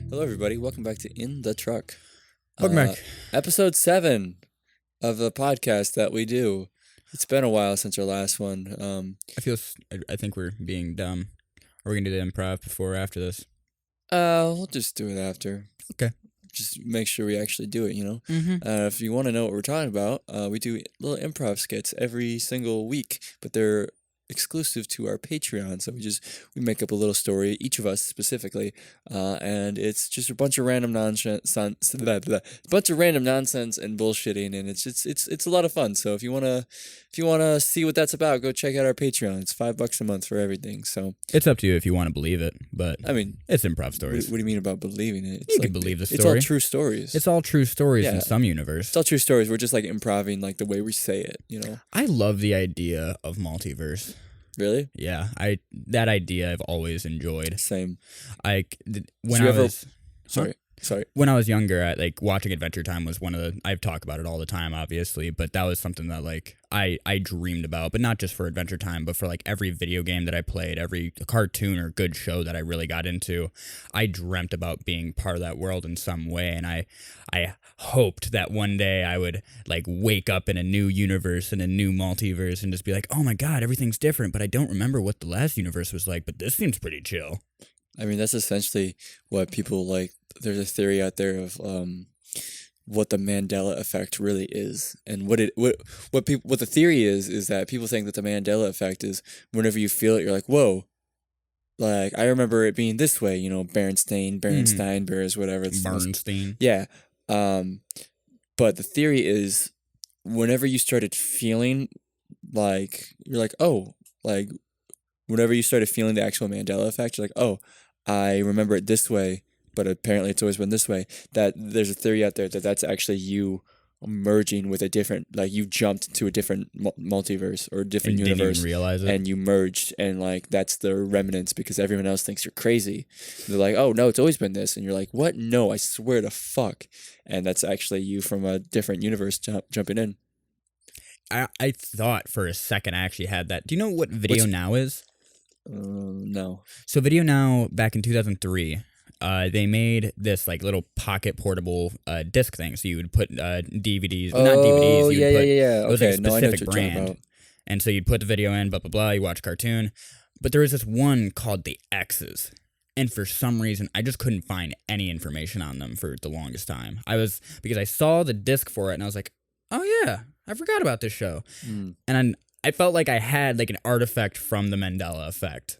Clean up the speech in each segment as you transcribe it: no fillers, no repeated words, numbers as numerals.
Hello, everybody. Welcome back to In the Truck. Welcome back. Episode 7 of the podcast that we do. It's been a while since our last one. I think we're being dumb. Are we gonna do the improv before or after this? We'll just do it after. Okay. Just make sure we actually do it, you know? Mm-hmm. If you want to know what we're talking about, we do little improv skits every single week, but they're exclusive to our Patreon. So we make up a little story, each of us specifically, and it's just a bunch of random nonsense, bunch of random nonsense and bullshitting, and it's a lot of fun. So if you wanna see what that's about, go check out our Patreon. It's $5 a month for everything. So It's up to you if you want to believe it, but I mean, it's improv what stories. do you mean about believing it? You can believe the It's all story. true stories. It's all true stories Yeah. in some universe. It's all true stories. We're just like improving like the way we say it, you know? I love the idea of multiverse. Really? Yeah, that idea I've always enjoyed. Same. When you I ever- was Sorry. when I was younger, watching Adventure Time was one of the, I've talked about it all the time, obviously, but that was something that I dreamed about, but not just for Adventure Time, but for every video game that I played, every cartoon or good show that I really got into. I dreamt about being part of that world in some way, and I hoped that one day I would wake up in a new universe, in a new multiverse, and just be like, oh my god, everything's different, but I don't remember what the last universe was like, but this seems pretty chill. I mean, that's essentially what people like. There's a theory out there of what the Mandela effect really is, and what the theory is that people think that the Mandela effect is whenever you feel it, you're like, whoa, like I remember it being this way, you know, Berenstain Bears, whatever. Bernstein. Yeah. But the theory is whenever you started feeling like you're like, oh, like whenever you started feeling the actual Mandela effect, you're like, oh, I remember it this way, but apparently it's always been this way. That there's a theory out there that that's actually you merging with a different, like you jumped to a different multiverse or a different And universe, didn't even realize it. and you merged, and that's the remnants because everyone else thinks you're crazy. They're like, oh no, it's always been this, and you're like, what? No, I swear to fuck, and that's actually you from a different universe jumping in. I thought for a second I actually had that. Do you know what Video Now is? No. So Video Now, back in 2003, they made this little pocket portable disc thing. So you would put DVDs, not DVDs. You would put, yeah. It was Okay, a no, I know what specific you're talking brand. about. And so you'd put the video in, blah, blah, blah, you watch a cartoon. But there was this one called the X's. And for some reason, I just couldn't find any information on them for the longest time. Because I saw the disc for it, and I was like, oh yeah, I forgot about this show. And I felt like I had an artifact from the Mandela effect.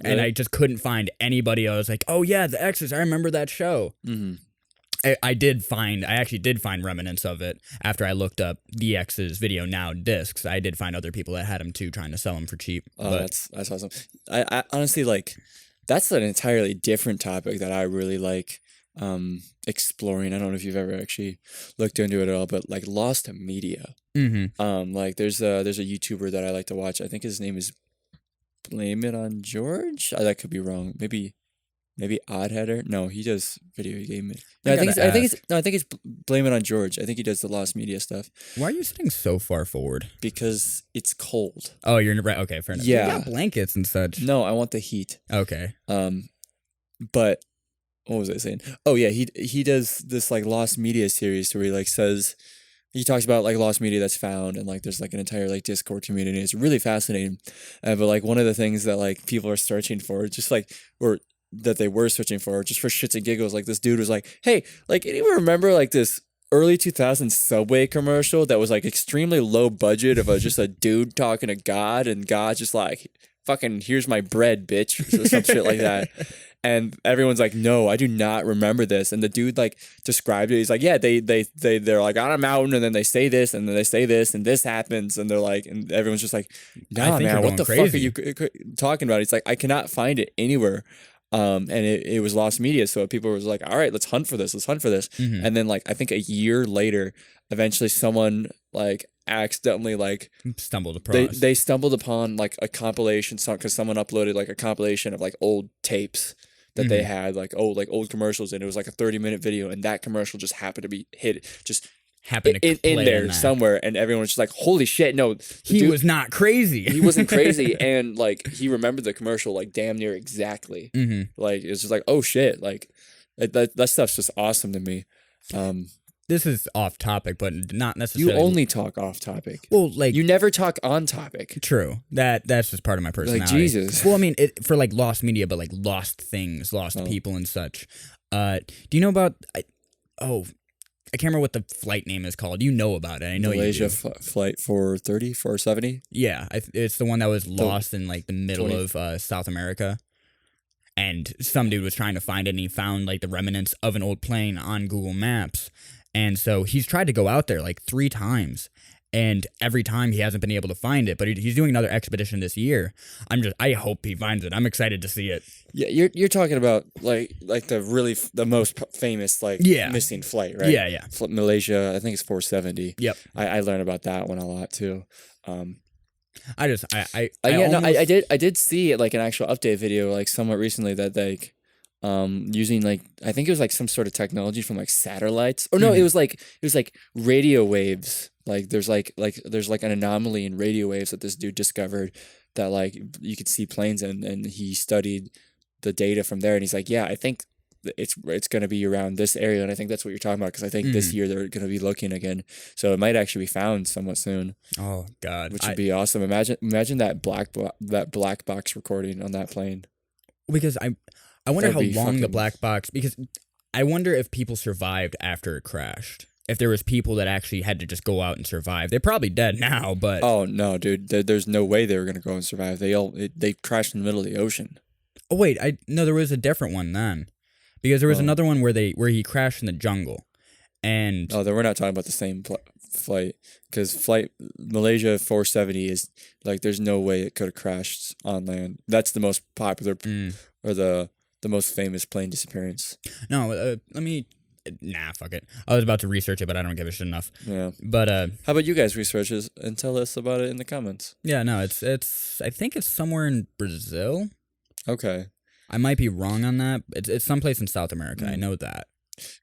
Really? And I just couldn't find anybody else oh yeah, the X's, I remember that show. Mm-hmm. I actually did find remnants of it after I looked up the X's Video Now discs. I did find other people that had them too, trying to sell them for cheap. Oh, but that's awesome. I honestly that's an entirely different topic that I really like exploring. I don't know if you've ever actually looked into it at all, but lost media. mm-hmm. There's a YouTuber that I like to watch. I think his name is Blame It on George. That could be wrong. Maybe Oddheader. No, he does video game. No, I think it's Blame It on George. I think he does the lost media stuff Why are you sitting so far forward? because it's cold. Oh, you're right. Okay, fair enough. Yeah. You got blankets and such. No, I want the heat. Okay. But what was I saying? Oh yeah, he does this lost media series where he says he talks about lost media that's found, and there's an entire Discord community. It's really fascinating. But one of the things that people are searching for, just or that they were searching for, just for shits and giggles, this dude was like, hey, anyone remember this early 2000s Subway commercial that was extremely low budget of just a dude talking to God, and God just fucking here's my bread, bitch, or some shit like that. And everyone's like, no, I do not remember this. And the dude described it. He's like, yeah, they're on a mountain, and then they say this, and then they say this, and this happens, and they're and everyone's just like, nah, man, what the fuck are you talking about? He's like, I cannot find it anywhere. And it was lost media, so people was like, all right, let's hunt for this. Mm-hmm. And then I think a year later, eventually someone accidentally stumbled across. they stumbled upon a compilation song because someone uploaded a compilation of old tapes that they had old commercials, and it was a 30-minute video, and that commercial just happened to be happened to in there somewhere, and everyone was just like, holy shit, no, he was not crazy. He wasn't crazy, and he remembered the commercial damn near exactly. Mm-hmm. It's just oh shit, That stuff's just awesome to me. This is off topic, but not You necessarily. only talk off topic. Well, like You never talk on topic. true. That's just part of my personality. Jesus. Well, I mean, for like lost media, but like lost things, lost people, and such. Do you know about? I can't remember what the flight name is called. You know about it. I know Malaysia you do. flight 430, 470. Yeah, it's the one that was lost in like the middle of South America. And some dude was trying to find it, and he found like the remnants of an old plane on Google Maps. And so he's tried to go out there like 3 times, and every time he hasn't been able to find it. But he's doing another expedition this year. I hope he finds it. I'm excited to see it. Yeah, you're talking about like the most famous missing flight, right? Yeah. Malaysia, I think it's 470. Yep. I learned about that one a lot too. I did see like an actual update video like somewhat recently that like using like I think it was like some sort of technology from like satellites. Or no, it was like radio waves. Like there's an anomaly in radio waves that this dude discovered that like you could see planes in, and he studied the data from there, and he's like, yeah, I think it's going to be around this area, and I think that's what you're talking about, because I think this year they're going to be looking again, so it might actually be found somewhat soon. Oh God, which would be awesome. Imagine that black box recording on that plane. Because I wonder how long the black box. Because I wonder if people survived after it crashed. If there was people that actually had to just go out and survive. They're probably dead now, but oh no, dude, there's no way they were going to go and survive. They crashed in the middle of the ocean. Oh wait, no, there was a different one then. Because there was another one where he crashed in the jungle, and then we're not talking about the same flight, because flight Malaysia 470 is like there's no way it could have crashed on land. That's the most popular or the most famous plane disappearance. No, fuck it. I was about to research it, but I don't give a shit enough. Yeah. But how about you guys research this and tell us about it in the comments? Yeah, no, it's I think it's somewhere in Brazil. Okay. I might be wrong on that. It's someplace in South America. I know that.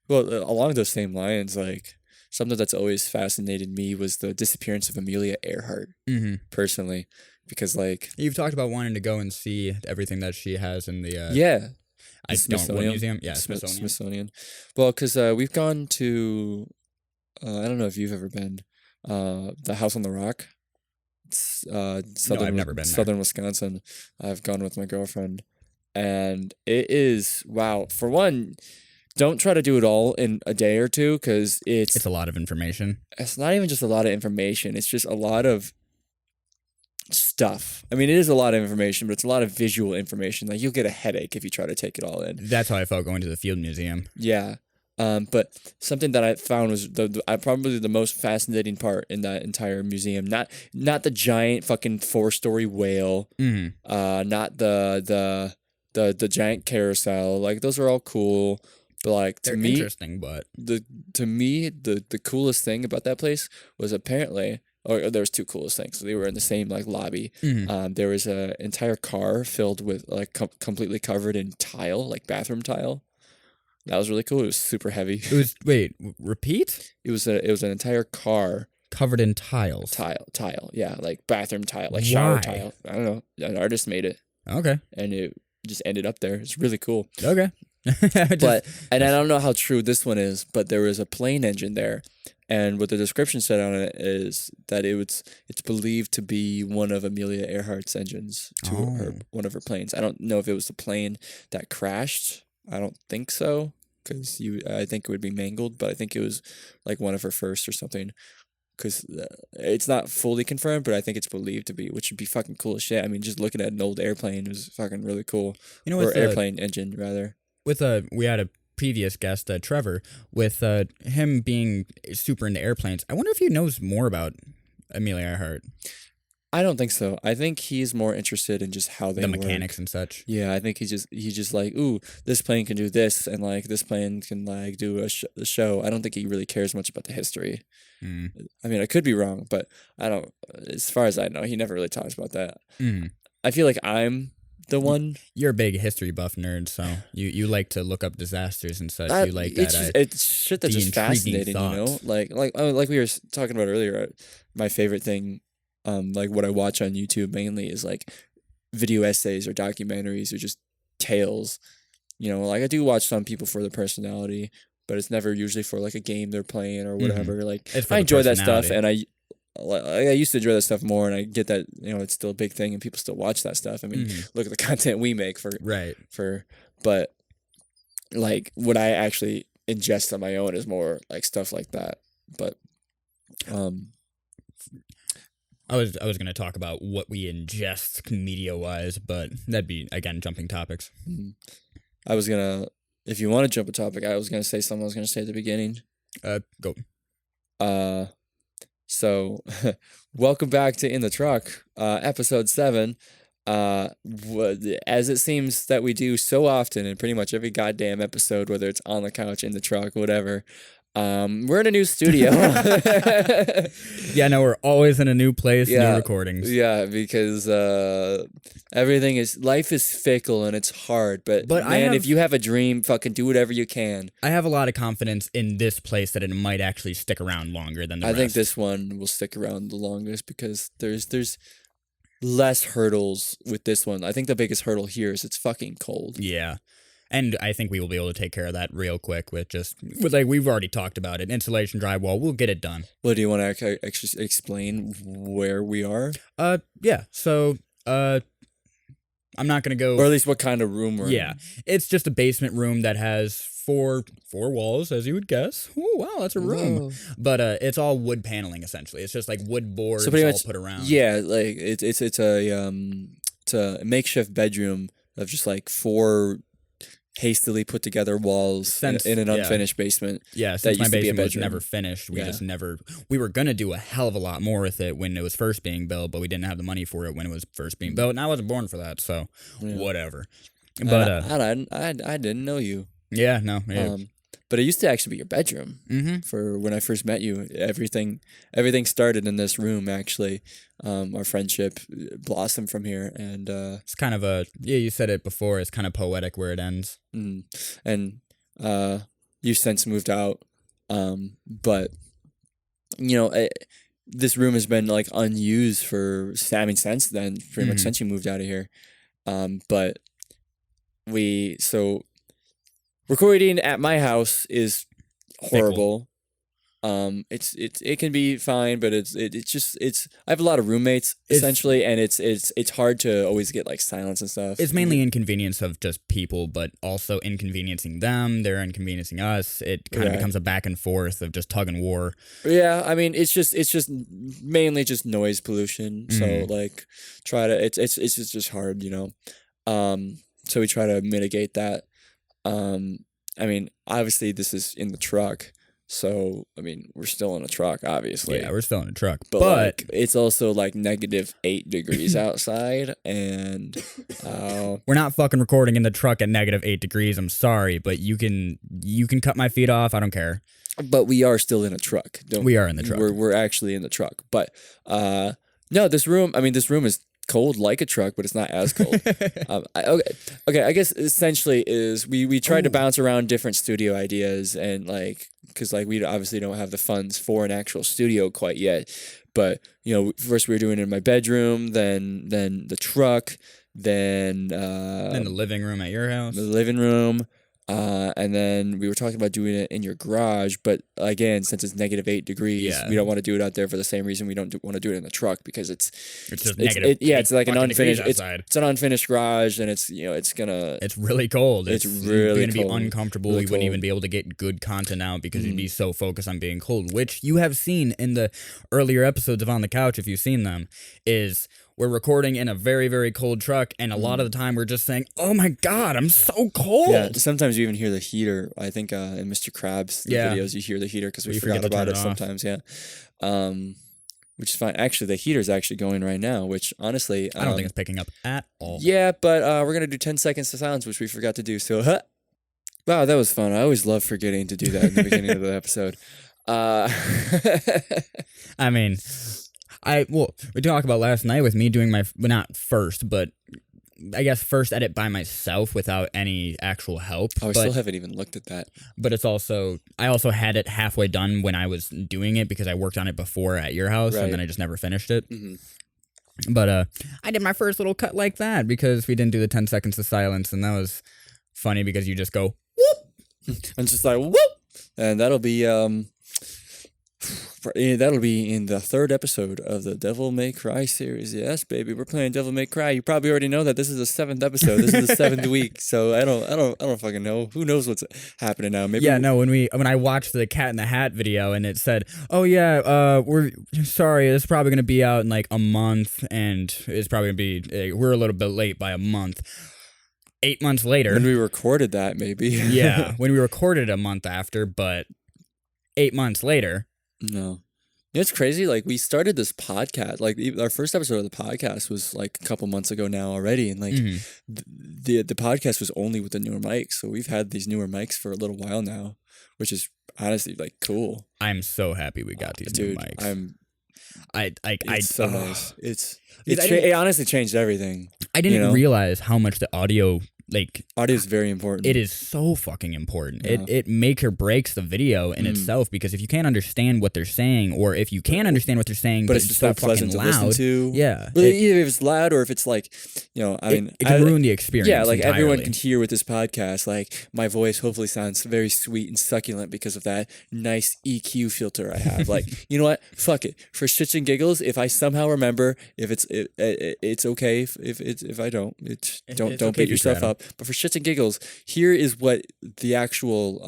Well, along those same lines, like something that's always fascinated me was the disappearance of Amelia Earhart. Personally, because like you've talked about wanting to go and see everything that she has in the Smithsonian. Museum? Yeah, Smithsonian. Well, because we've gone to I don't know if you've ever been the House on the Rock. It's, I've never been there. Southern Wisconsin. I've gone with my girlfriend. And it is, wow. For one, don't try to do it all in a day or two, because it's a lot of information. It's not even just a lot of information. It's just a lot of stuff. I mean, it is a lot of information, but it's a lot of visual information. Like, you'll get a headache if you try to take it all in. That's how I felt going to the Field Museum. Yeah. But something that I found was probably the most fascinating part in that entire museum. Not the giant fucking 4-story whale. Not the giant carousel. Like, those are all cool, but like they're interesting. But the coolest thing about that place was apparently, or there was 2 coolest things. They were in the same like lobby. There was a entire car filled with like completely covered in tile, like bathroom tile. That was really cool. It was super heavy. It was repeat. It was an entire car covered in tiles. Tile. Yeah, like bathroom tile, like shower tile. I don't know. An artist made it. Okay. And it just ended up there. It's really cool. Okay. And I don't know how true this one is, but there was a plane engine there, and what the description said on it is that it's believed to be one of Amelia Earhart's engines to one of her planes. I don't know if it was the plane that crashed. I don't think so, because I think it would be mangled, but I think it was like one of her first or something. Because it's not fully confirmed, but I think it's believed to be, which would be fucking cool as shit. I mean, just looking at an old airplane was fucking really cool. Or airplane engine, rather. We had a previous guest, Trevor, with him being super into airplanes. I wonder if he knows more about Amelia Earhart. I don't think so. I think he's more interested in just how they the work. Mechanics and such. Yeah, I think he's just like, ooh, this plane can do this, and like this plane can like do a show. I don't think he really cares much about the history. I mean, I could be wrong, but I don't. As far as I know, he never really talks about that. I feel like I'm the one. You're a big history buff nerd, so you like to look up disasters and such. You like that. It's shit that's just fascinating, thought. You know. Like we were talking about earlier. My favorite thing. Like what I watch on YouTube mainly is like video essays or documentaries or just tales you know, like I do watch some people for their personality, but it's never usually for like a game they're playing or whatever. Like It's for I the enjoy that stuff, personality. and I used to enjoy that stuff more, and I get that, you know, it's still a big thing and people still watch that stuff. I mean, look at the content we make Right. but like what I actually ingest on my own is more like stuff like that. But I was going to talk about what we ingest media wise, but that'd be again jumping topics. I was gonna, if you want to jump a topic, I was gonna say something I was gonna say at the beginning. Go. So welcome back to In the Truck, episode 7. As it seems that we do so often in pretty much every goddamn episode, whether it's on the couch, in the truck, whatever. We're in a new studio. Yeah, no, we're always in a new place, Yeah. new recordings. Yeah, because life is fickle and it's hard. But But man, if you have a dream, fucking do whatever you can. I have a lot of confidence in this place that it might actually stick around longer than the I rest. think this one will stick around the longest because there's less hurdles with this one. I think the biggest hurdle here is it's fucking cold. Yeah. And I think we will be able to take care of that real quick with like we've already talked about it. Insulation, drywall, we'll get it done. Well, do you want to actually explain where we are? Yeah. So, I'm not going to go. Or at least what kind of room we're Yeah. in. It's just a basement room that has four walls, as you would guess. Oh, wow, that's a room. Whoa. But it's all wood paneling essentially. It's just like wood boards So pretty all much, put around. yeah, like it's a makeshift bedroom of just like 4 hastily put together walls in an unfinished basement. Yeah, since my used to be a basement was bedroom. never finished, we Yeah. just never. We were gonna do a hell of a lot more with it when it was first being built, but we didn't have the money for it when it was first being built, and I wasn't born for that, so Yeah. whatever. But I didn't know you. yeah, no, yeah. But it used to actually be your bedroom. Mm-hmm. For when I first met you, everything started in this room. Actually, our friendship blossomed from here, and It's kind of you said it before. It's kind of poetic where it ends. and you've since moved out. But you know, this room has been like unused since then, pretty much since you moved out of here. But recording at my house is horrible. It can be fine, but it's I have a lot of roommates essentially, and it's hard to always get like silence and stuff. It's mainly inconvenience of just people, but also inconveniencing them. They're inconveniencing us. It kind of becomes a back and forth of just tug and war. Yeah, I mean, it's just mainly just noise pollution. So like, it's just hard, you know. So we try to mitigate that. I mean, obviously this is in the truck. So, I mean, we're still in a truck, obviously. Yeah, we're still in a truck. But like, it's also like -8 degrees outside, and we're not fucking recording in the truck at -8 degrees. I'm sorry, but you can cut my feet off. I don't care. but we are still in a truck. We are in the truck. We're actually in the truck. But no, this room is cold like a truck, but it's not as cold. Okay. I guess essentially is we tried to bounce around different studio ideas, and like, because like we obviously don't have the funds for an actual studio quite yet. But you know, first we were doing it in my bedroom, then the truck, then in the living room at your house. the living room. And then we were talking about doing it in your garage, but again, since it's -8 degrees, we don't want to do it out there for the same reason we don't want to do it in the truck, because it's just it's like an fucking unfinished degrees outside. it's an unfinished garage, and it's It's really cold. It's really going to be cold. uncomfortable. Really You wouldn't cold. even be able to get good content out because you'd be so focused on being cold, which you have seen in the earlier episodes of On the Couch, if you've seen them, is we're recording in a very, very cold truck, and a lot of the time we're just saying, "Oh my God, I'm so cold." Yeah, sometimes you even hear the heater. I think in Mr. Krabs videos you hear the heater because we You forgot forget to about turn it it off. sometimes. Yeah, which is fine. Actually, the heater's actually going right now, which honestly I don't think it's picking up at all. Yeah, but we're gonna do 10 seconds of silence, which we forgot to do. So, wow, that was fun. I always love forgetting to do that in the beginning of the episode. I mean, we talked about last night with me doing not first, but I guess first edit by myself without any actual help. I still haven't even looked at that. But I also had it halfway done when I was doing it because I worked on it before at your house, and then I just never finished it. But I did my first little cut like that because we didn't do the 10 seconds of silence, and that was funny because you just go, I'm just like whoop, and that'll be in the third episode of the Devil May Cry series. Yes, baby, we're playing Devil May Cry. You probably already know that this is the 7th episode. This is the 7th week. So I don't fucking know. Who knows what's happening now? Maybe. Yeah, no. When I watched the Cat in the Hat video and it said, "Oh yeah, we're sorry, it's probably gonna be out in like a month, and it's probably gonna be we're a little bit late by a month." 8 months later, when we recorded that, maybe. yeah, when we recorded a month after, but 8 months later. No. It's crazy. Like, we started this podcast, like our first episode of the podcast was like a couple months ago now already, and like the podcast was only with the newer mics. So we've had these newer mics for a little while now, which is honestly like cool. I'm so happy we got these new mics. It's so nice. It honestly changed everything. I didn't realize how much the audio. Audio is very important. It is so fucking important. Yeah. It makes or breaks the video in itself, because if you can't understand what they're saying, or if you can understand what they're saying, but it's just so not pleasant fucking to listen loud, to. yeah, either if it's loud or if it's like, it can ruin the experience. Yeah, like entirely. everyone can hear with this podcast, like my voice hopefully sounds very sweet and succulent because of that nice EQ filter I have. Like, you know what? Fuck it. For shits and giggles, if I somehow remember, if it's okay if I don't. Don't okay beat yourself up. But for shits and giggles, here is what the actual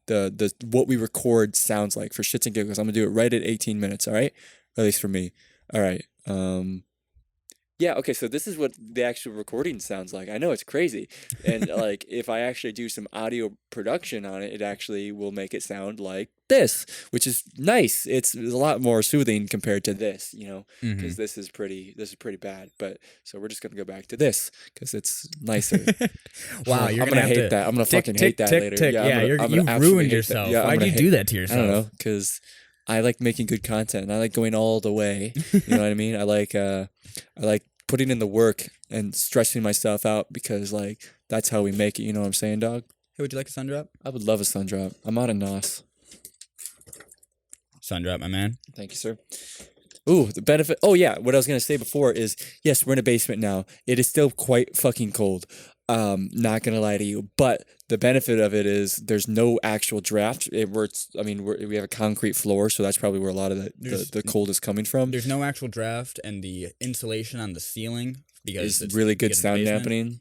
the what we record sounds like for shits and giggles. I'm gonna do it right at 18 minutes. All right, at least for me. All right. Yeah. Okay. So this is what the actual recording sounds like. I know it's crazy, and like if I actually do some audio production on it, it actually will make it sound like this, which is nice. It's a lot more soothing compared to this, because this is pretty bad. But so we're just gonna go back to this because it's nicer. Wow, I'm gonna hate that. I'm gonna fucking hate that later. Yeah, you ruined yourself. Yeah, why'd you do that to yourself? I don't know, because I like making good content and I like going all the way. You know what I mean? I like putting in the work and stressing myself out, because like that's how we make it. You know what I'm saying, dog? Hey, would you like a sun drop? I would love a sun drop. I'm out of NOS. Sun drop, my man. Thank you, sir. Ooh, the benefit. Oh yeah, what I was gonna say before is, yes, we're in a basement now. It is still quite fucking cold. Not gonna lie to you, but the benefit of it is there's no actual draft. We have a concrete floor, so that's probably where a lot of the cold is coming from. There's no actual draft, and the insulation on the ceiling, because it's really good sound dampening.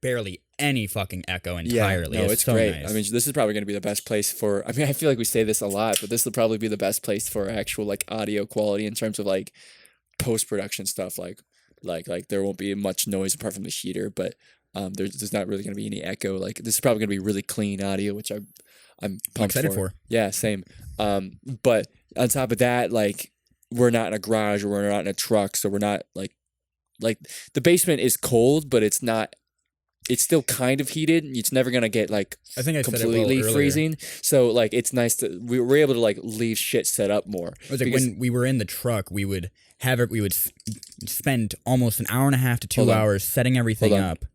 Barely any fucking echo entirely. Yeah, no, it's so great. Nice. I mean, this is probably going to be the best place for. I mean, I feel like we say this a lot, but this will probably be the best place for actual like audio quality in terms of like post production stuff. Like there won't be much noise apart from the heater, but there's not really going to be any echo. Like this is probably going to be really clean audio, which I'm excited for. Yeah, same. But on top of that, like we're not in a garage or we're not in a truck, so we're not like the basement is cold, but it's not. It's still kind of heated. It's never gonna get like I think I completely said it freezing. So like it's nice to we were able to like leave shit set up more. It was like when we were in the truck, we would spend almost an hour and a half to 2 hours setting everything up.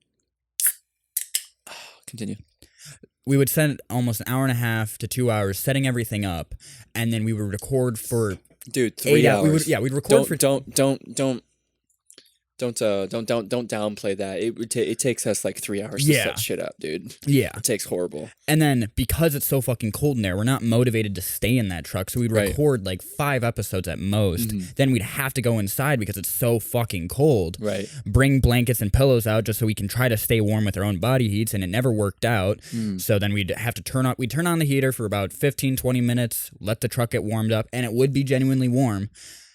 Continue. We would spend almost an hour and a half to 2 hours setting everything up, and then we would record for 3 hours. We'd record Don't downplay that. It takes us like 3 hours to set shit up, dude. Yeah. It takes horrible. And then because it's so fucking cold in there, we're not motivated to stay in that truck. So we'd record like 5 episodes at most. Mm-hmm. Then we'd have to go inside because it's so fucking cold. Right. Bring blankets and pillows out just so we can try to stay warm with our own body heats, and it never worked out. So then we'd have to turn on the heater for about 15-20 minutes, let the truck get warmed up, and it would be genuinely warm.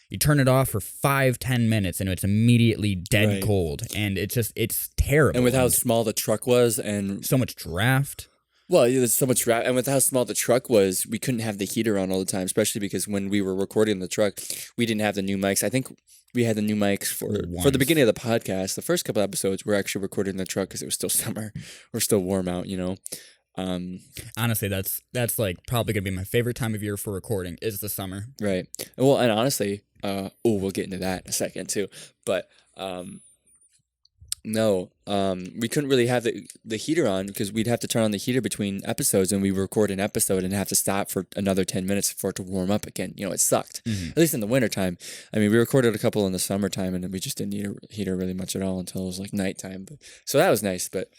You turn it off for 5-10 minutes and it's immediately dead cold, and it's terrible. And with how small the truck was, and so much draft. Well, there's so much draft, and with how small the truck was, we couldn't have the heater on all the time, especially because when we were recording the truck, we didn't have the new mics. I think we had the new mics for the beginning of the podcast. The first couple episodes were actually recorded in the truck because it was still summer. We're still warm out, you know. Honestly, that's like probably gonna be my favorite time of year for recording is the summer. Right. Well, and honestly, we'll get into that in a second too. But we couldn't really have the heater on because we'd have to turn on the heater between episodes, and we record an episode and have to stop for another 10 minutes for it to warm up again. You know, it sucked. Mm-hmm. At least in the wintertime. I mean, we recorded a couple in the summertime, and then we just didn't need a heater really much at all until it was like nighttime. So that was nice, but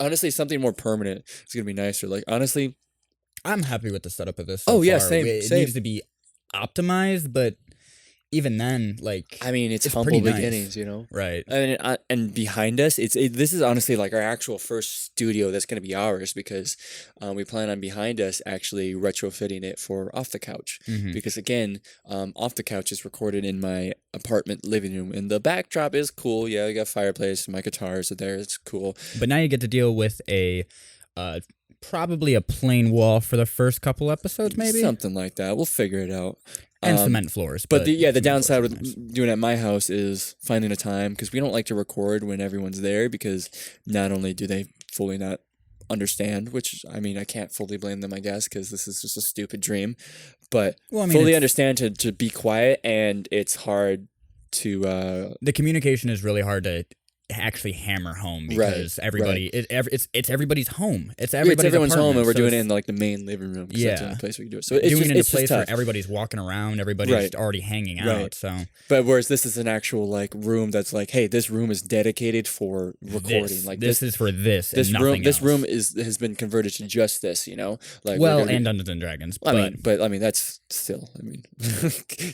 honestly, something more permanent is gonna be nicer. Like honestly, I'm happy with the setup of this. Oh, yeah, far. same, It same. needs to be optimized, but even then, like, I mean, it's pretty humble nice. beginnings, you know. Right. And behind us, this is honestly like our actual first studio that's going to be ours because we plan on behind us actually retrofitting it for Off the Couch Mhm. because again, Off the Couch is recorded in my apartment living room and the backdrop is cool. Yeah, I got fireplace, my guitars are there. It's cool. But now you get to deal with a probably a plain wall for the first couple episodes, maybe, Something like that. We'll figure it out. and cement floors. But the cement downside floors with is nice. doing it at my house is finding a time because we don't like to record when everyone's there because not only do they fully not understand, which I mean I can't fully blame them I guess because this is just a stupid dream, but Well, I mean, fully it's- understand to be quiet and it's hard to the communication is really hard to actually hammer home because everybody it's everybody's home. It's everybody's everyone's home and apartment, we're so doing it it's in like the main living room. 'Cause that's the Yeah. only place we can do it. So it's doing just, it in a it's just place where tough. everybody's walking around, everybody's Right. already hanging out. Right. So But whereas this is an actual like room that's like, hey, this room is dedicated for recording. Like this is for this. this and room nothing this else. room has been converted to just this, you know, like we're well, gonna be- and Dungeons and Dragons. I mean that's still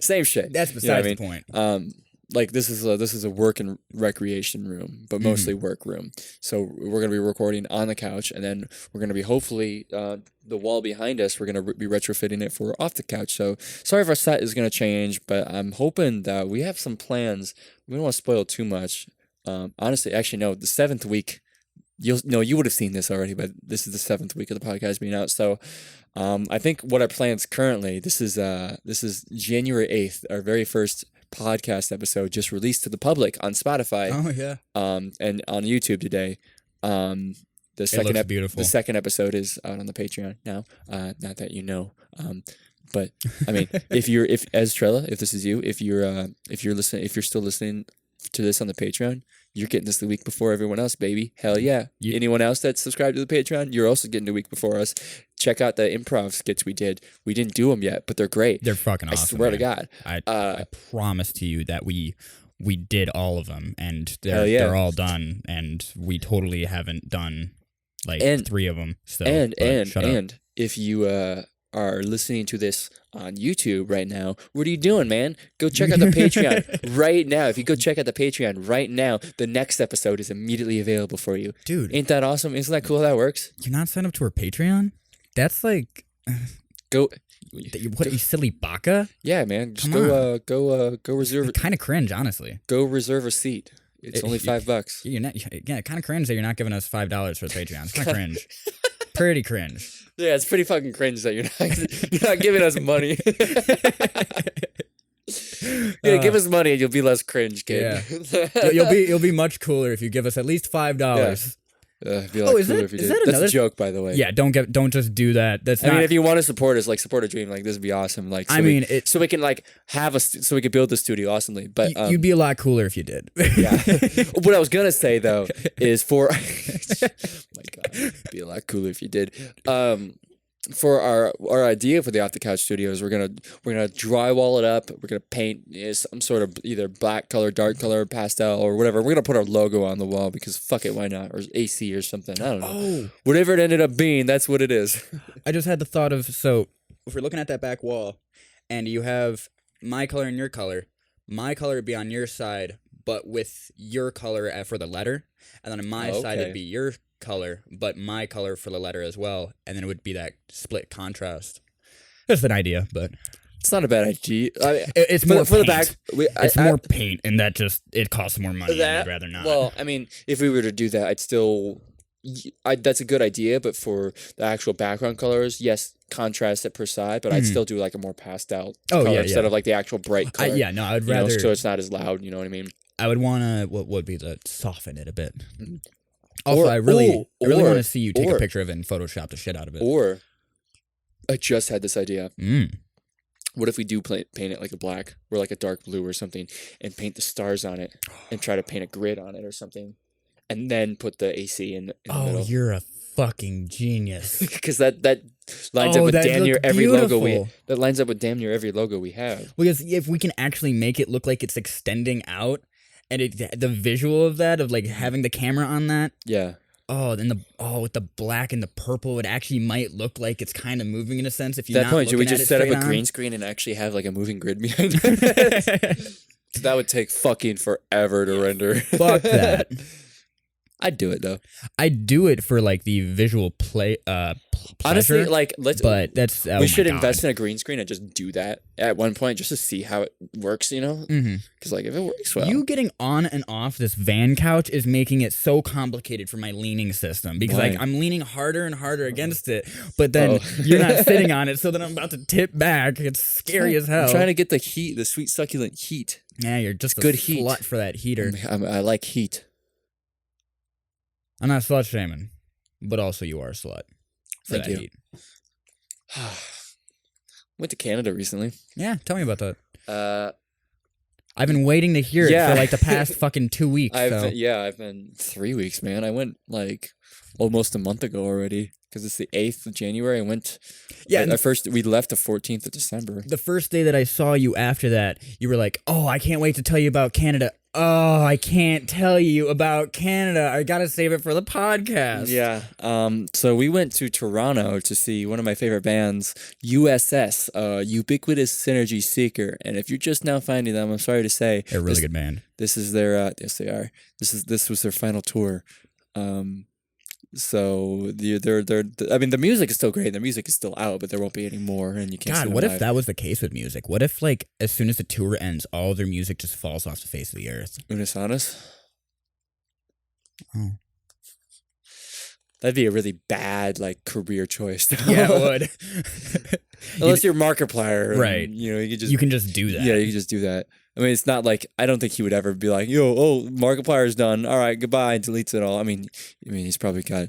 same shit. that's You know what besides I the mean? point. Like this is a work and recreation room, but mostly work room. So we're gonna be recording on the couch, and then we're gonna be hopefully the wall behind us. We're gonna be retrofitting it for Off the Couch. So sorry if our set is gonna change, but I'm hoping that we have some plans. We don't want to spoil too much. Honestly, actually, no. The 7th week, you would have seen this already, but this is the 7th week of the podcast being out. So, I think what our plans currently. This is January 8th, our very first podcast episode just released to the public on Spotify, Oh yeah, and on YouTube today. The second looks beautiful. The second episode is out on the Patreon now. Not that you know, but I mean, if as Trella, if this is you, if you're listening, if you're still listening to this on the Patreon, you're getting this the week before everyone else, baby. Hell yeah! Anyone else that's subscribed to the Patreon, you're also getting a week before us. Check out the improv skits we did. We didn't do them yet, but they're great. they're fucking awesome. I swear to man. God. I promise to you that we did all of them, and Hell yeah. they're all done, and we totally haven't done like And- 3 of them still. And but shut up. and if you are listening to this on YouTube right now, what are you doing, man? Go check out the Patreon right now. If you go check out the Patreon right now, the next episode is immediately available for you. Dude, Ain't that awesome? Isn't that cool how that works? you're not signed up to our Patreon? That's like Go, what, you silly baka? yeah, man. Just Come go reserve Kind of cringe, honestly. a seat. It's only $5. You're not, yeah, kind of cringe that you're not giving us $5 for the Patreon. It's kind of cringe. Pretty cringe. Yeah, it's pretty fucking cringe that you're not giving us money. Yeah, give us money and you'll be less cringe, kid. You'll be much cooler if you give us at least $5. Be like, is cool that- if you is did. that That's another- a joke, by the way. Yeah, don't just do that. That's I not. mean, if you want to support us, like support a dream, like this would be awesome. Like, I mean, it- so we can like so we could build the studio awesomely. But you'd be a lot cooler if you did. yeah. What I was gonna say though is for my God, it'd be a lot cooler if you did. For our idea for the Off the Couch Studios, we're gonna drywall it up. We're gonna paint some sort of either black color, dark color, pastel, or whatever. We're gonna put our logo on the wall because fuck it, why not? Or AC or something. I don't know. Oh, Whatever it ended up being, that's what it is. I just had the thought of, so if we're looking at that back wall and you have my color and your color, my color would be on your side, but with your color for the letter, and then on my side Okay. it'd be your color, but my color for the letter as well, and then it would be that split contrast. Just an idea, but It's not a bad idea. it's For more the paint. back, It's more paint, and that just it costs more money. And I'd rather not. Well, I mean, if we were to do that, I'd still. That's a good idea, but for the actual background colors, yes, contrast it per side, but I'd still do like a more pastel Oh, color yeah, instead yeah. of like the actual bright color. yeah, no, I'd you know, rather. so it's not as loud. You know what I mean? I would want to. What would be the soften it a bit. Mhm. Also, Or- I really or- want to see you take or- a picture of it and Photoshop the shit out of it. Or, I just had this idea. Mm. What if we do paint it like a black or like a dark blue or something, and paint the stars on it, and try to paint a grid on it or something, and then put the AC in the Oh, middle? you're a fucking genius. Because that lines Oh, up with that damn near looked every logo beautiful. that lines up with damn near every logo we have. Because if we can actually make it look like it's extending out, and the visual of that, of like having the camera on that, Yeah. with the black and the purple, it actually might look like it's kind of moving in a sense. If At you're that point, should we looking at just it set up a straight on. green screen and actually have like a moving grid behind it? So that would take fucking forever to render. Fuck that. I'd do it though. I do it for like the visual pleasure. Honestly, like but that's we should invest in a green screen and just do that at one point just to see how it works, you know? Because like if it works well, You getting on and off this van couch is making it so complicated for my leaning system because Why? like I'm leaning harder and harder against it, but then you're not sitting on it, so then I'm about to tip back. It's scary as hell. I'm trying to get the heat, the sweet succulent heat. Yeah, you're just a good heat. slut for that heater. I like heat. I'm not slut shaming, but also you are a slut for Thank that you. heat. Went to Canada recently. Yeah, tell me about that. Uh, I've been waiting to hear it Yeah. for like the past fucking 2 weeks. So. I've been 3 weeks, man. I went like almost a month ago already because it's the 8th of January. I went. Yeah, At first we left the 14th of December. The first day that I saw you after that, you were like, "Oh, I can't wait to tell you about Canada." Oh, I can't tell you about Canada. I gotta save it for the podcast. Yeah. So we went to Toronto to see one of my favorite bands, USS, Ubiquitous Synergy Seeker. And if you're just now finding them, I'm sorry to say, They're a really good band. this is their. Yes, they are. This was their final tour. So they're. I mean, the music is still great. The music is still out, but there won't be any more, and you can't. see God, them what if live. that was the case with music? What if, like, as soon as the tour ends, all of their music just falls off the face of the earth? Unisonis? Oh. That'd be a really bad like career choice. Yeah, it would. Unless you're Markiplier, and, Right. You know, you You can just do that. Yeah, you can just do that. I mean, it's not like I don't think he would ever be like, Markiplier's done. All right, goodbye, and deletes it all. I mean, he's probably got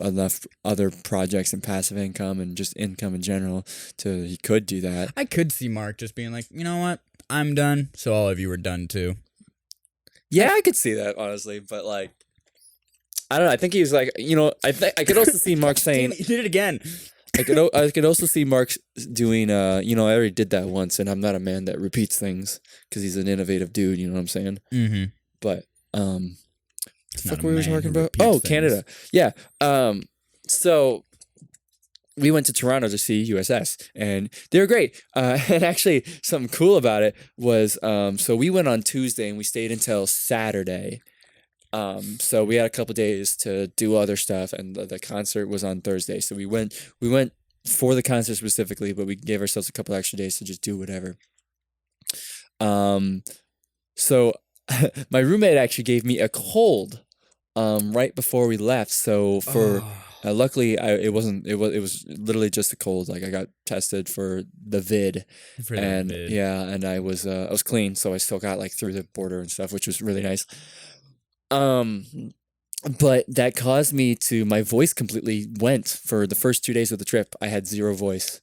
enough other projects and passive income and just income in general to he could do that. I could see Mark just being like, you know what? I'm done, so all of you are done too. Yeah, I could see that honestly, but like, I don't know. I think he was like, I could also see Mark saying, He did it again. I could also see Mark doing, I already did that once, and I'm not a man that repeats things because he's an innovative dude. You know what I'm saying? Mm-hmm. But It's fuck not a we were man talking who about? repeats Oh, things. Canada. Yeah. So we went to Toronto to see USS, and they were great. And actually, something cool about it was, so we went on Tuesday and we stayed until Saturday. So we had a couple days to do other stuff, and the concert was on Thursday. So we went for the concert specifically, but we gave ourselves a couple extra days to just do whatever. So my roommate actually gave me a cold, right before we left. So for luckily, it was literally just a cold. Like I got tested for the vid, For the and vid. yeah, and I was clean, so I still got like through the border and stuff, which was really nice. But that caused me to my voice completely went for the first 2 days of the trip. I had zero voice,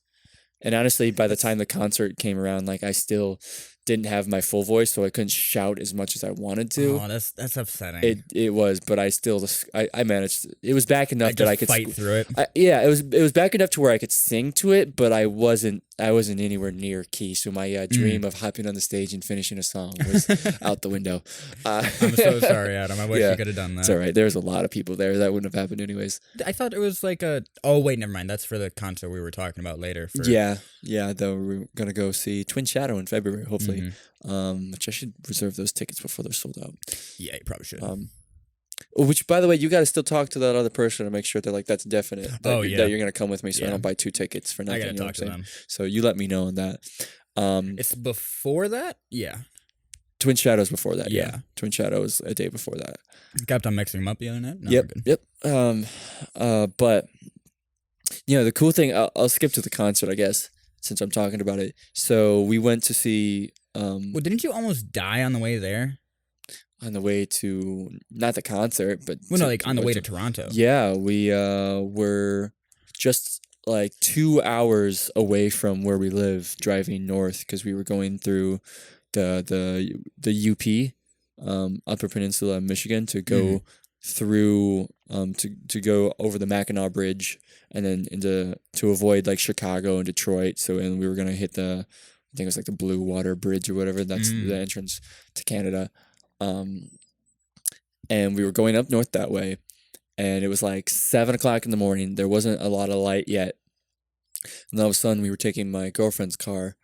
and honestly, by the time the concert came around, like I still didn't have my full voice, so I couldn't shout as much as I wanted to. Oh, that's upsetting. It was, but I still I managed. It was back enough that I could fight through it. it was back enough to where I could sing to it, but I wasn't anywhere near key. So my dream of hopping on the stage and finishing a song was out the window. I'm so sorry, Adam. I wish Yeah, you could have done that. It's all right. There's a lot of people there. That wouldn't have happened anyways. I thought it was like a. Oh wait, never mind. That's for the concert we were talking about later. For, Yeah. Though we're gonna go see Twin Shadow in February, hopefully. Which I should reserve those tickets before they're sold out. Yeah, you probably should. Which, by the way, you got to still talk to that other person to make sure that like that's definite. That that you're gonna come with me, so I Yeah. don't buy 2 tickets for I nothing. gotta you know talk what to I'm saying? them. So you let me know on that. It's before that. Yeah, Twin Shadows before that. Yeah. Twin Shadows a day before that. kept on mixing them up the other night. No, Yep. we're good. Yep. But the cool thing, I'll skip to the concert, I guess, since I'm talking about it. So we went to see Well, didn't you almost die on the way there? on the way to not the concert, but Well, no, like on the way to Toronto. Yeah, we were just like 2 hours away from where we live, driving north because we were going through the UP, Upper Peninsula of Michigan, to go through to go over the Mackinac Bridge and then to avoid like Chicago and Detroit. So and we were gonna hit I think it was like the Blue Water Bridge or whatever. That's the entrance to Canada. And we were going up north that way. and it was like 7 o'clock in the morning. There wasn't a lot of light yet, and all of a sudden we were taking my girlfriend's car,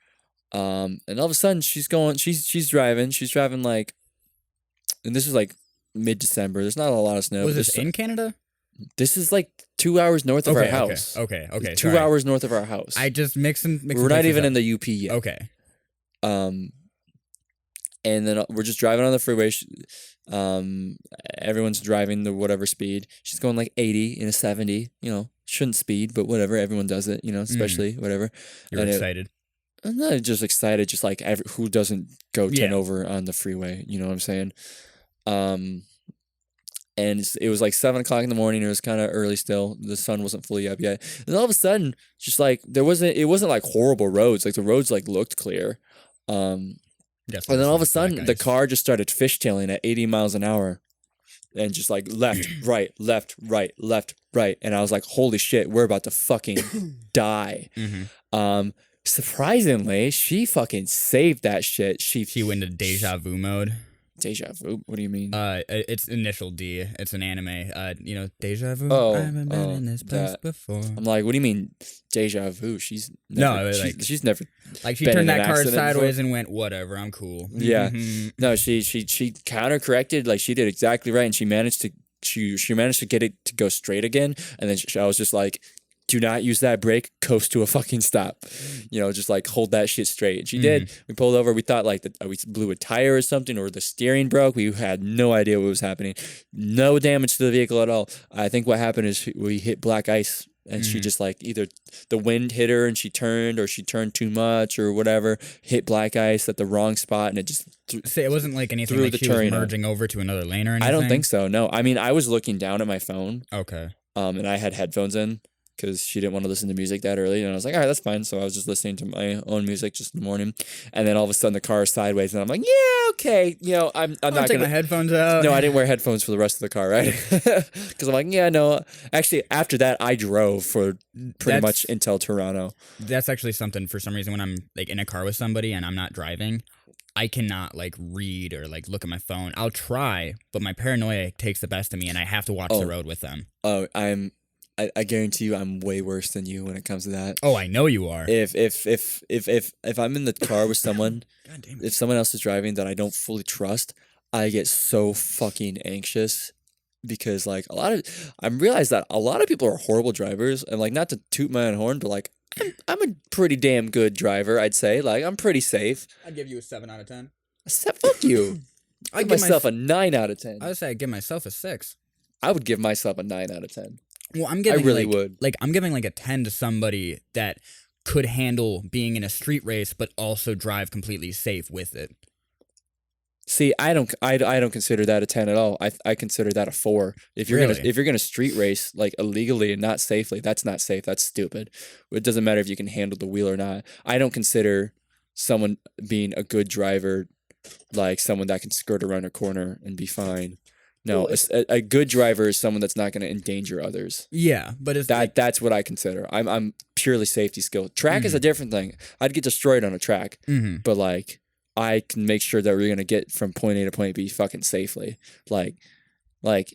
and all of a sudden she's driving like, and this is like mid-December. There's not a lot of snow. Was but this in Canada? This is like 2 hours north of our Okay, house. okay. 2 sorry. hours north of our house. I just mixing We're not places even up. in the UP yet. Okay. Um, and then we're just driving on the freeway. Everyone's driving the whatever speed. She's going like 80 in a 70. You know, shouldn't speed, but whatever. Everyone does it. You know, especially whatever. You're And excited. I'm not just excited. Just like who doesn't go 10 Yeah. over on the freeway? You know what I'm saying? And it was like 7 o'clock in the morning. It was kind of early still. The sun wasn't fully up yet. And all of a sudden, just like it wasn't like horrible roads. Like the roads like looked clear. Yes, And then all of a it's like sudden, the ice. car just started fishtailing at 80 miles an hour, and just like left, right, left, right, left, right. And I was like, "Holy shit, we're about to fucking die." Surprisingly, she fucking saved that shit. She went into deja vu mode. deja vu. What do you mean? It's initial D. It's an anime. Deja vu. Oh, I haven't been in this place that. before. I'm like, what do you mean deja vu? She's No, never, like- she's never. Like she been turned in that an car accident sideways before? and went, "Whatever, I'm cool." Yeah. Mhm. No, she counter-corrected. Like she did exactly right, and she managed to get it to go straight again. And then I was just like, do not use that brake. Coast to a fucking stop. You know, just like hold that shit straight. And she did. We pulled over. We thought like we blew a tire or something, or the steering broke. We had no idea what was happening. No damage to the vehicle at all. I think what happened is we hit black ice. And she just like either the wind hit her and she turned, or she turned too much or whatever, hit black ice at the wrong spot, and it just Say it wasn't like anything Through like the she was turn on. merging over to another lane or anything. I don't think so. No, I mean I was looking down at my phone, Okay. and I had headphones in because she didn't want to listen to music that early, and I was like, all right, that's fine. So I was just listening to my own music just in the morning, and then all of a sudden the car is sideways, and I'm like, yeah, okay, you know, I'm I'll not take gonna. my headphones out. No, I didn't wear headphones for the rest of the car, right? Because I'm like, yeah, no. Actually, after that, I drove for pretty That's- much until Toronto. That's actually something for some reason when I'm like in a car with somebody and I'm not driving, I cannot like read or like look at my phone. I'll try, but my paranoia takes the best of me and I have to watch Oh. the road with them. Oh, I guarantee you, I'm way worse than you when it comes to that. Oh, I know you are. If I'm in the car with someone, God damn if someone else is driving that I don't fully trust, I get so fucking anxious because like I realize that a lot of people are horrible drivers, and like not to toot my own horn, but like I'm a pretty damn good driver, I'd say. Like I'm pretty safe. I'd give you a 7 out of 10. Fuck you. I give myself a 9 out of 10. I would say I'd give myself a 6. I would give myself a 9 out of 10. Well, I'm giving really like, would. Like I'm giving like a 10 to somebody that could handle being in a street race but also drive completely safe with it. See, I don't consider that a 10 at all. I consider that a 4. If you're Really? if you're gonna street race like illegally and not safely, that's not safe. That's stupid. It doesn't matter if you can handle the wheel or not. I don't consider someone being a good driver like someone that can skirt around a corner and be fine. No, Well, a good driver is someone that's not going to endanger others. Yeah, but it's like, That's what I consider. I'm purely safety skill. Track is a different thing. I'd get destroyed on a track, mhm. but like I can make sure that we're gonna get from point A to point B fucking safely.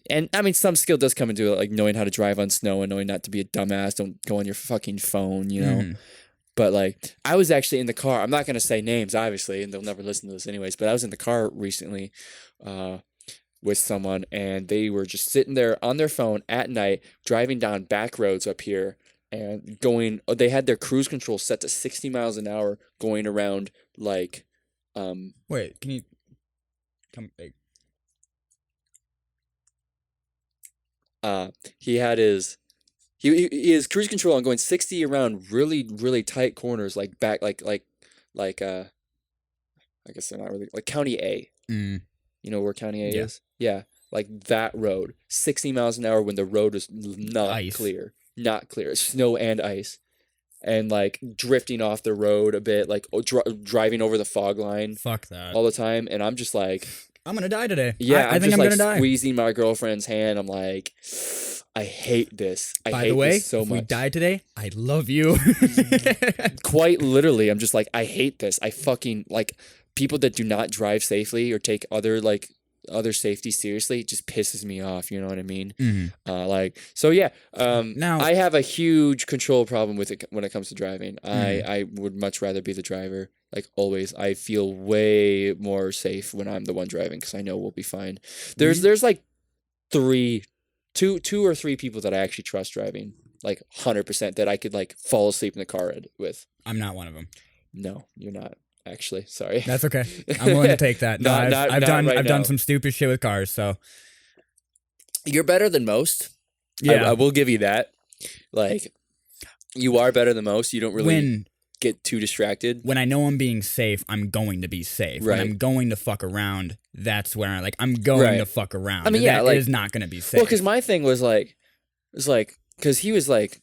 And I mean, some skill does come into it, like knowing how to drive on snow and knowing not to be a dumbass. Don't go on your fucking phone, you know. Mhm. But like, I was actually in the car. I'm not gonna say names, obviously, and they'll never listen to this anyways. But I was in the car recently, with someone, and they were just sitting there on their phone at night, driving down back roads up here, and going. They had their cruise control set to 60 miles an hour, going around like. Wait, can you come? Like, He had his cruise control on going 60 around really really tight corners, like back like I guess they're not really like County A. mm, You know where County A Yeah. is? Yeah, like that road, 60 miles an hour when the road is not Ice. clear, not clear, it's snow and ice, and like drifting off the road a bit, like driving over the fog line fuck that. all the time, and I'm just like. I'm gonna die today. Yeah, I I'm think just I'm like gonna die. squeezing my girlfriend's hand. I'm like, I hate this. I By hate the way, this so if much. we die today, I love you. Quite literally, I'm just like, I hate this. I fucking like people that do not drive safely or take other like other safety seriously, it just pisses me off. You know what I mean? Mhm. So yeah. Now- I have a huge control problem with it when it comes to driving. Mhm. I would much rather be the driver. Like always, I feel way more safe when I'm the one driving because I know we'll be fine. There's like two or three people that I actually trust driving, like 100% that I could like fall asleep in the car with. I'm not one of them. No, you're not actually. Sorry. That's okay. I'm willing to take that. No, I've done right I've done now. some stupid shit with cars, so You're better than most. yeah. I will give you that. Like, you are better than most. You don't really get too distracted. When I know I'm being safe, I'm going to be safe. Right. When I'm going to fuck around, that's where I'm going Right. to fuck around. I mean, yeah, that like- is not going to be safe. Well, because my thing was like, because he was like,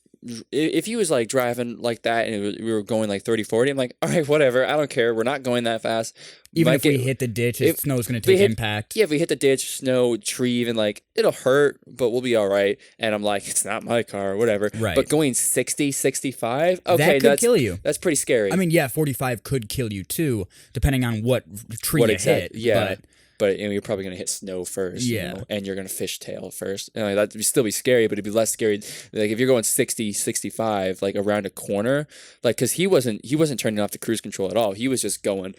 if he was like driving like that and we were going like 30, 40, I'm like, all right, whatever. I don't care. We're not going that fast. Even Might if we get- hit the ditch, if- snow's going to we take hit- impact. Yeah, if we hit the ditch, snow, tree, even like, it'll hurt, but we'll be all right. And I'm like, it's not my car, whatever. Right. But going 60, 65, okay, that could kill you. that's pretty scary. I mean, yeah, 45 could kill you too, depending on what tree you hit. Yeah. But But you're probably gonna hit snow first, Yeah. you know, and you're gonna fishtail first. And like, that'd still be scary, but it'd be less scary. Like if you're going 60, 65, like around a corner, like because he wasn't turning off the cruise control at all. He was just going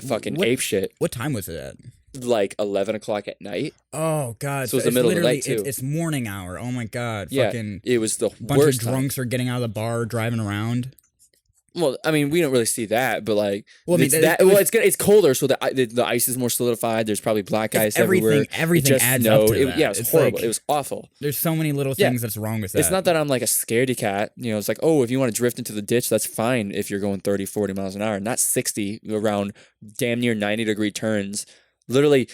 fucking What- ape shit. what time was it at? Like 11 o'clock at night. Oh God! So it's the middle of the night, literally- too. It's morning hour. Oh my God! Yeah, Fucking it was the bunch worst of time. drunks are getting out of the bar, driving around. Well, I mean, we don't really see that, but like, Well, I mean, it's it was- it's colder, so the ice is more solidified. There's probably black ice everywhere. everything It just adds up snowed. to that. Yeah, it was It's horrible. like- It was awful. There's so many little Yeah. things that's wrong with that. It's not that I'm like a scaredy cat. You know, it's like, oh, if you want to drift into the ditch, that's fine if you're going 30, 40 miles an hour, not 60 around damn near 90-degree turns. Literally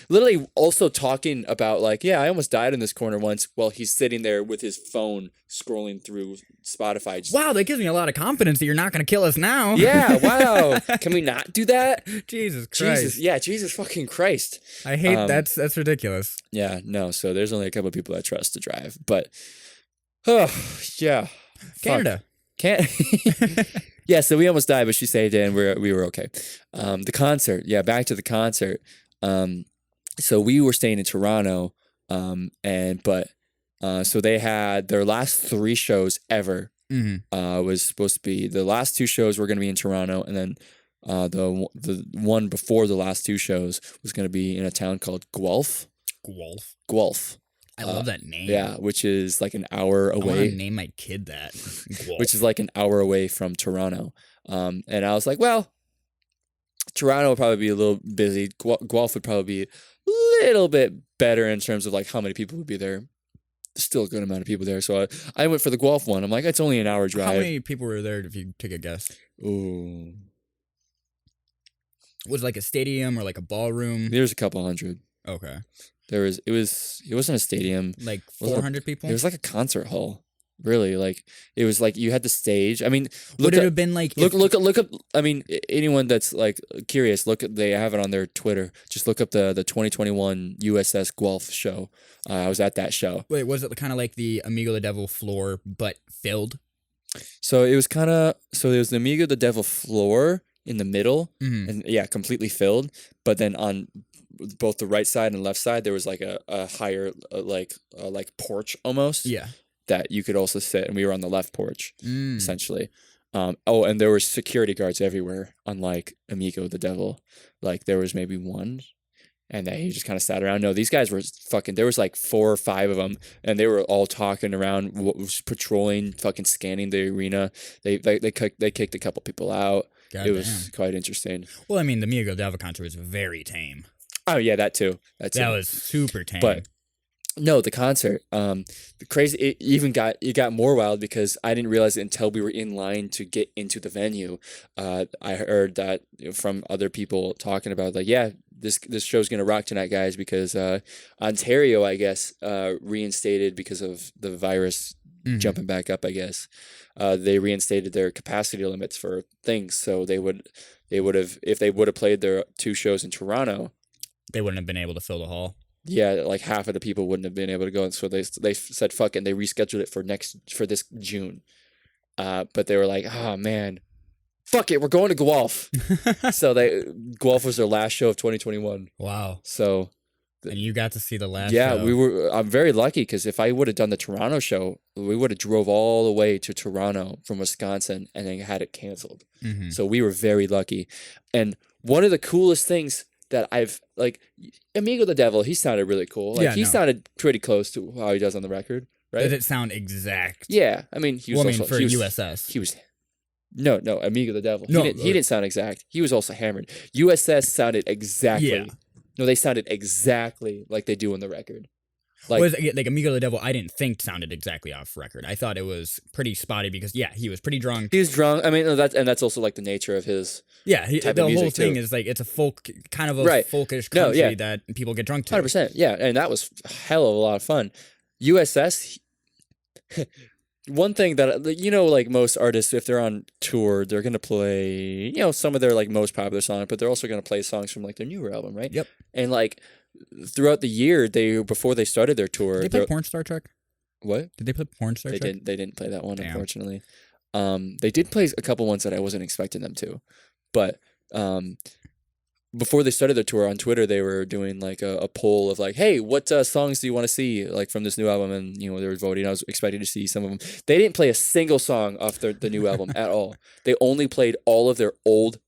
also talking about like, yeah, I almost died in this corner once while he's sitting there with his phone scrolling through Spotify. Just, Wow, that gives me a lot of confidence that you're not going to kill us now. yeah, wow. Can we not do that? Jesus Christ. Jesus, yeah, Jesus fucking Christ. I hate Um, that's ridiculous. Yeah, no, so there's only a couple of people I trust to drive, but oh, yeah. Fuck. Canada. Can't. Yeah, so we almost died, but she saved it, and we were okay. The concert, yeah, back to the concert. So we were staying in Toronto, so they had their last 3 shows ever. hmm Was supposed to be the last 2 shows were going to be in Toronto, and then the one before the last 2 shows was going to be in a town called Guelph. Guelph. Guelph. I love that name. Yeah, which is like an hour I want away. to name my kid that. Guelph. Which is like an hour away from Toronto. And I was like, well, Toronto would probably be a little busy. Guelph would probably be a little bit better in terms of like how many people would be there. There's still a good amount of people there. So I went for the Guelph one. I'm like, it's only an hour drive. How many people were there if you take a guess? Ooh. Was it like a stadium or like a ballroom? There's a couple hundred. Okay. It wasn't a stadium. Like Was it a- 400 people? It was like a concert hall. Really, like it was like you had the stage. I mean, look Would it up, have been like look up. I mean, anyone that's like curious, they have it on their Twitter. Just look up the 2021 USS Guelph show. I was at that show. Wait, was it kind of like the Amigo the Devil floor but filled? So it was there was the Amigo the Devil floor in the middle, Mhm. and yeah, completely filled. But then on both the right side and left side, there was like a higher like porch almost. Yeah. That you could also sit, and we were on the left porch. Mm. Essentially. And there were security guards everywhere, unlike Amigo the Devil. Like there was maybe one, and he just kind of sat around. No, these guys were fucking. There was like 4 or 5 of them, and they were all talking around, patrolling, fucking scanning the arena. They kicked a couple people out. God It was quite interesting. Well, I mean, the Amigo the Devil concert was very tame. Oh yeah, that too. That was super tame. But no, the concert. The crazy. It got more wild because I didn't realize it until we were in line to get into the venue. I heard that from other people talking about like, yeah, this show's gonna rock tonight, guys, because Ontario, I guess, reinstated because of the virus Mhm. jumping back up. I guess they reinstated their capacity limits for things, so they would have if they would have played their 2 shows in Toronto. they wouldn't have been able to fill the hall. Yeah, like half of the people wouldn't have been able to go, and so they said fuck it, and they rescheduled it for this June. But they were like, oh man, fuck it, we're going to Guelph. So Guelph was their last show of 2021. Wow. So And you got to see the last Yeah, show. I'm very lucky because if I would have done the Toronto show, we would have drove all the way to Toronto from Wisconsin and then had it canceled. Mm-hmm. So we were very lucky. And one of the coolest things that I've like Amigo the Devil, he sounded really cool. Like Yeah, he no. sounded pretty close to how he does on the record, right? Did it sound exact? Yeah, I mean, he was Well, I mean, also for he was, USS. He was no, Amigo the Devil. No, He didn't sound exact. He was also hammered. USS sounded exactly. Yeah. No, they sounded exactly like they do on the record. Like, Like Amigo the Devil, I didn't think sounded exactly off record. I thought it was pretty spotty because he was pretty drunk. he was drunk. I mean, that's also like the nature of his. Yeah, type the of whole music, thing too. is like it's a folk kind of a Right. folkish No, country yeah. that people get drunk to. 100%. Yeah, and that was a hell of a lot of fun. USS. One thing that like most artists, if they're on tour, they're gonna play some of their like most popular songs, but they're also gonna play songs from like their newer album, right? Yep. And like throughout the year, before they started their tour, Did they play Porn Star Trek? what? Did they play Porn Star They Trek? didn't. They didn't play that one, Damn. unfortunately. They did play a couple ones that I wasn't expecting them to, but before they started their tour on Twitter, they were doing like a poll of like, hey, what songs do you want to see like from this new album? And they were voting. I was expecting to see some of them. They didn't play a single song off the new album at all. They only played all of their old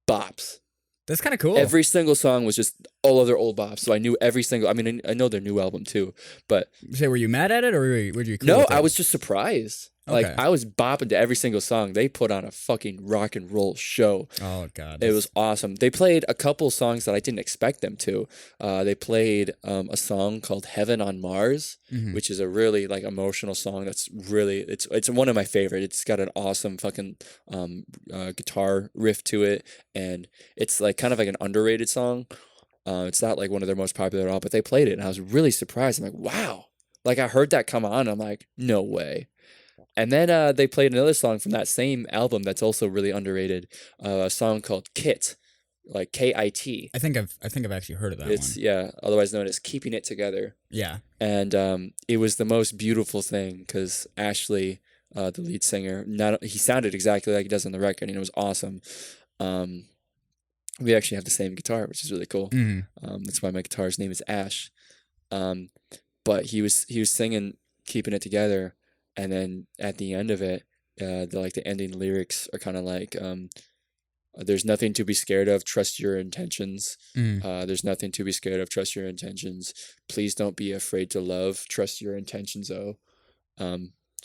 bops. That's kind of cool. Every single song was just all of their old bops. So I knew every single. I mean, I know their new album too, but Say, were you mad at it or were you cool no, with it? I was just surprised. Like Okay. I was bopping to every single song. They put on a fucking rock and roll show. Oh god. It was awesome. They played a couple songs that I didn't expect them to. They played a song called "Heaven on Mars," Mhm. which is a really like emotional song. That's really it's one of my favorite. It's got an awesome fucking guitar riff to it, and it's like kind of like an underrated song. It's not like one of their most popular at all, but they played it, and I was really surprised. I'm like, wow! Like I heard that come on, I'm like, no way. And then they played another song from that same album that's also really underrated. A song called "Kit," like Kit. I think I've actually heard of that It's one. otherwise known as "Keeping It Together." Yeah. And it was the most beautiful thing because Ashley, the lead singer, he sounded exactly like he does on the record, and it was awesome. We actually have the same guitar, which is really cool. Mhm. That's why my guitar's name is Ash. But he was singing "Keeping It Together," and then at the end of it, the ending lyrics are kind of like, "There's nothing to be scared of. Trust your intentions. Mhm. There's nothing to be scared of. Trust your intentions. Please don't be afraid to love. Trust your intentions, oh."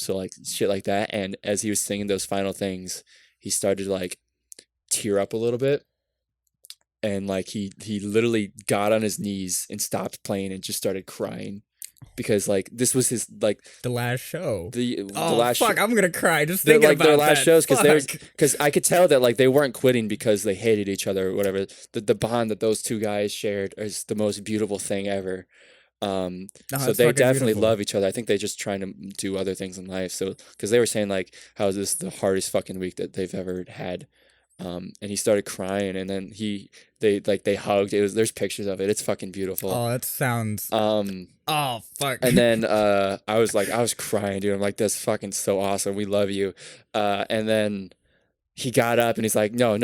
So like shit like that. And as he was singing those final things, he started to like tear up a little bit. And like he literally got on his knees and stopped playing and just started crying because like this was his like The last show. the Oh last fuck! I'm gonna cry just their, thinking like about their last that. shows because Fuck. because I could tell that like they weren't quitting because they hated each other or whatever. The bond that those two guys shared is the most beautiful thing ever. No, So it's they fucking definitely beautiful. love each other. I think they're just trying to do other things in life. So because they were saying like how is this the hardest fucking week that they've ever had. And he started crying, and then they hugged. There's pictures of it. It's fucking beautiful. Oh, that sounds. Um, Oh fuck. and then I was crying, dude. I'm like, that's fucking so awesome. We love you. And then he got up and he's like, no,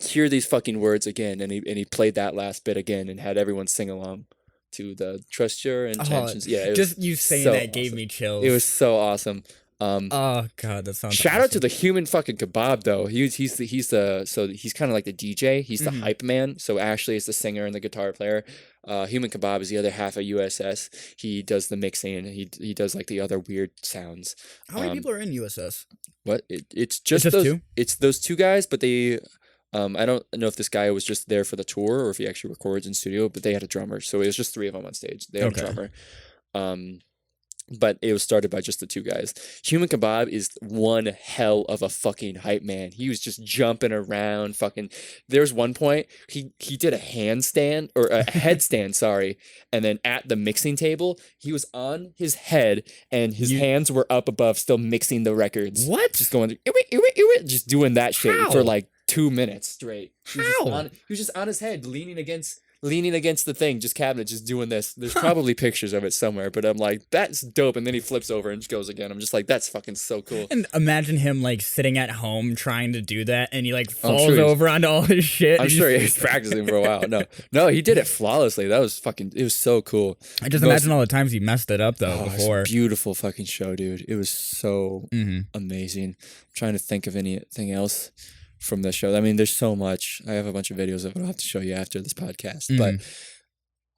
hear these fucking words again. And he played that last bit again and had everyone sing along to the "Trust Your Intentions." Yeah, it was just you saying so that gave awesome. me chills. It was so awesome. Oh god, that sounds. Shout out to awesome. the Human fucking Kebab though. He's kind of like the DJ. He's the Mhm. hype man. So Ashley is the singer and the guitar player. Human Kebab is the other half of USS. He does the mixing and he does like the other weird sounds. How many um, people are in USS? What it's just just those two? it's those two guys, but they I don't know if this guy was just there for the tour or if he actually records in studio, but they had a drummer. So it was just three of them on stage. They had Okay. a drummer. But it was started by just the two guys. Human Kebab is one hell of a fucking hype man. He was just jumping around, fucking. There's one point he did a handstand or a headstand, sorry, and then at the mixing table he was on his head and his hands were up above, still mixing the records. What? Just going, just doing that shit How? for like 2 minutes straight. He was just How? on, he was just on his head, leaning against leaning against the thing, just cabinet, just doing this. There's probably pictures of it somewhere, but I'm like, that's dope. And then he flips over and goes again. I'm just like, that's fucking so cool. And imagine him like sitting at home trying to do that, and he like I'm falls sure he's- over onto all his shit. I'm and sure he's- he's practicing for a while. No, he did it flawlessly. That was fucking. It was so cool. I just Most- imagine all the times he messed it up though Oh, it's a before. beautiful fucking show, dude. It was so Mhm. amazing. I'm trying to think of anything else from the show. I mean, there's so much. I have a bunch of videos of it. I'll have to show you after this podcast. But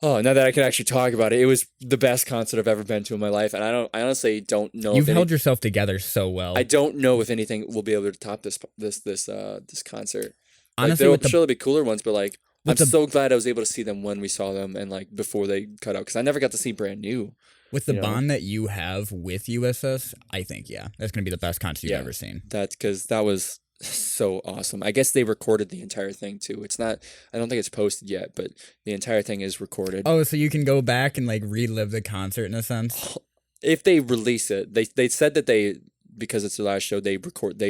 oh, now that I can actually talk about it, it was the best concert I've ever been to in my life. And I honestly don't know. You've if held yourself together so well. I don't know if anything will be able to top this concert. Like, Honestly, there'll with the surely be cooler ones, but like I'm with the- so glad I was able to see them when we saw them and like before they cut out because I never got to see Brand New. with the you know? bond that you have with USS, I think that's gonna be the best concert you've Yeah. ever seen. That's because that was so awesome. I guess they recorded the entire thing too. It's not. I don't think it's posted yet, but the entire thing is recorded. Oh, so you can go back and like relive the concert in a sense. If they release it, they said that they because it's their last show they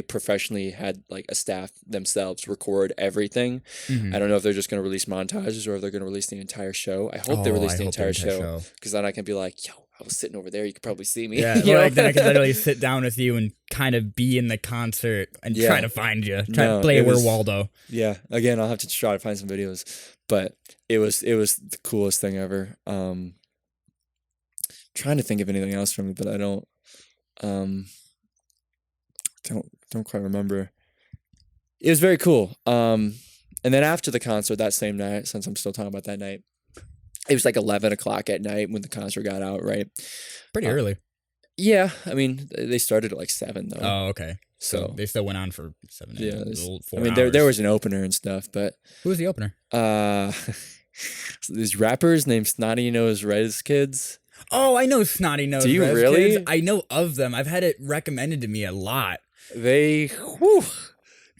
professionally had like a staff themselves record everything. Mhm. I don't know if they're just going to release montages or if they're going to release the entire show. I hope they release the entire show because then I can be like, yo, I was sitting over there. You could probably see me. Yeah, you know? like then I can literally sit down with you and kind of be in the concert and Yeah. try to find you, try No, to play it Where was- Waldo. Yeah. Again, I'll have to try to find some videos, but it was the coolest thing ever. Trying to think of anything else from it, but I don't quite remember. It was very cool. And then after the concert that same night, since I'm still talking about that night, it was like 11 o'clock at night when the concert got out, right? Pretty early. Yeah, I mean they started at like 7 though. Oh, okay. So so they still went on for 7 yeah, a it's- little I 4 mean hours. there was an opener and stuff, but Who was the opener? these rappers named Snotty Nose Rez Kids. Oh, I know Snotty Nose. Do you Rez really? Kids. I know of them. I've had it recommended to me a lot. They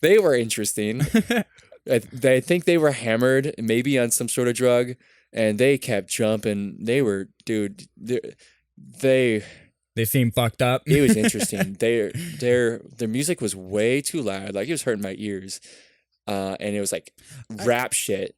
were interesting. I think they were hammered, maybe on some sort of drug, and they kept jumping. They were, dude. They. They seem fucked up. It was interesting. Their music was way too loud. Like it was hurting my ears, and it was like rap shit.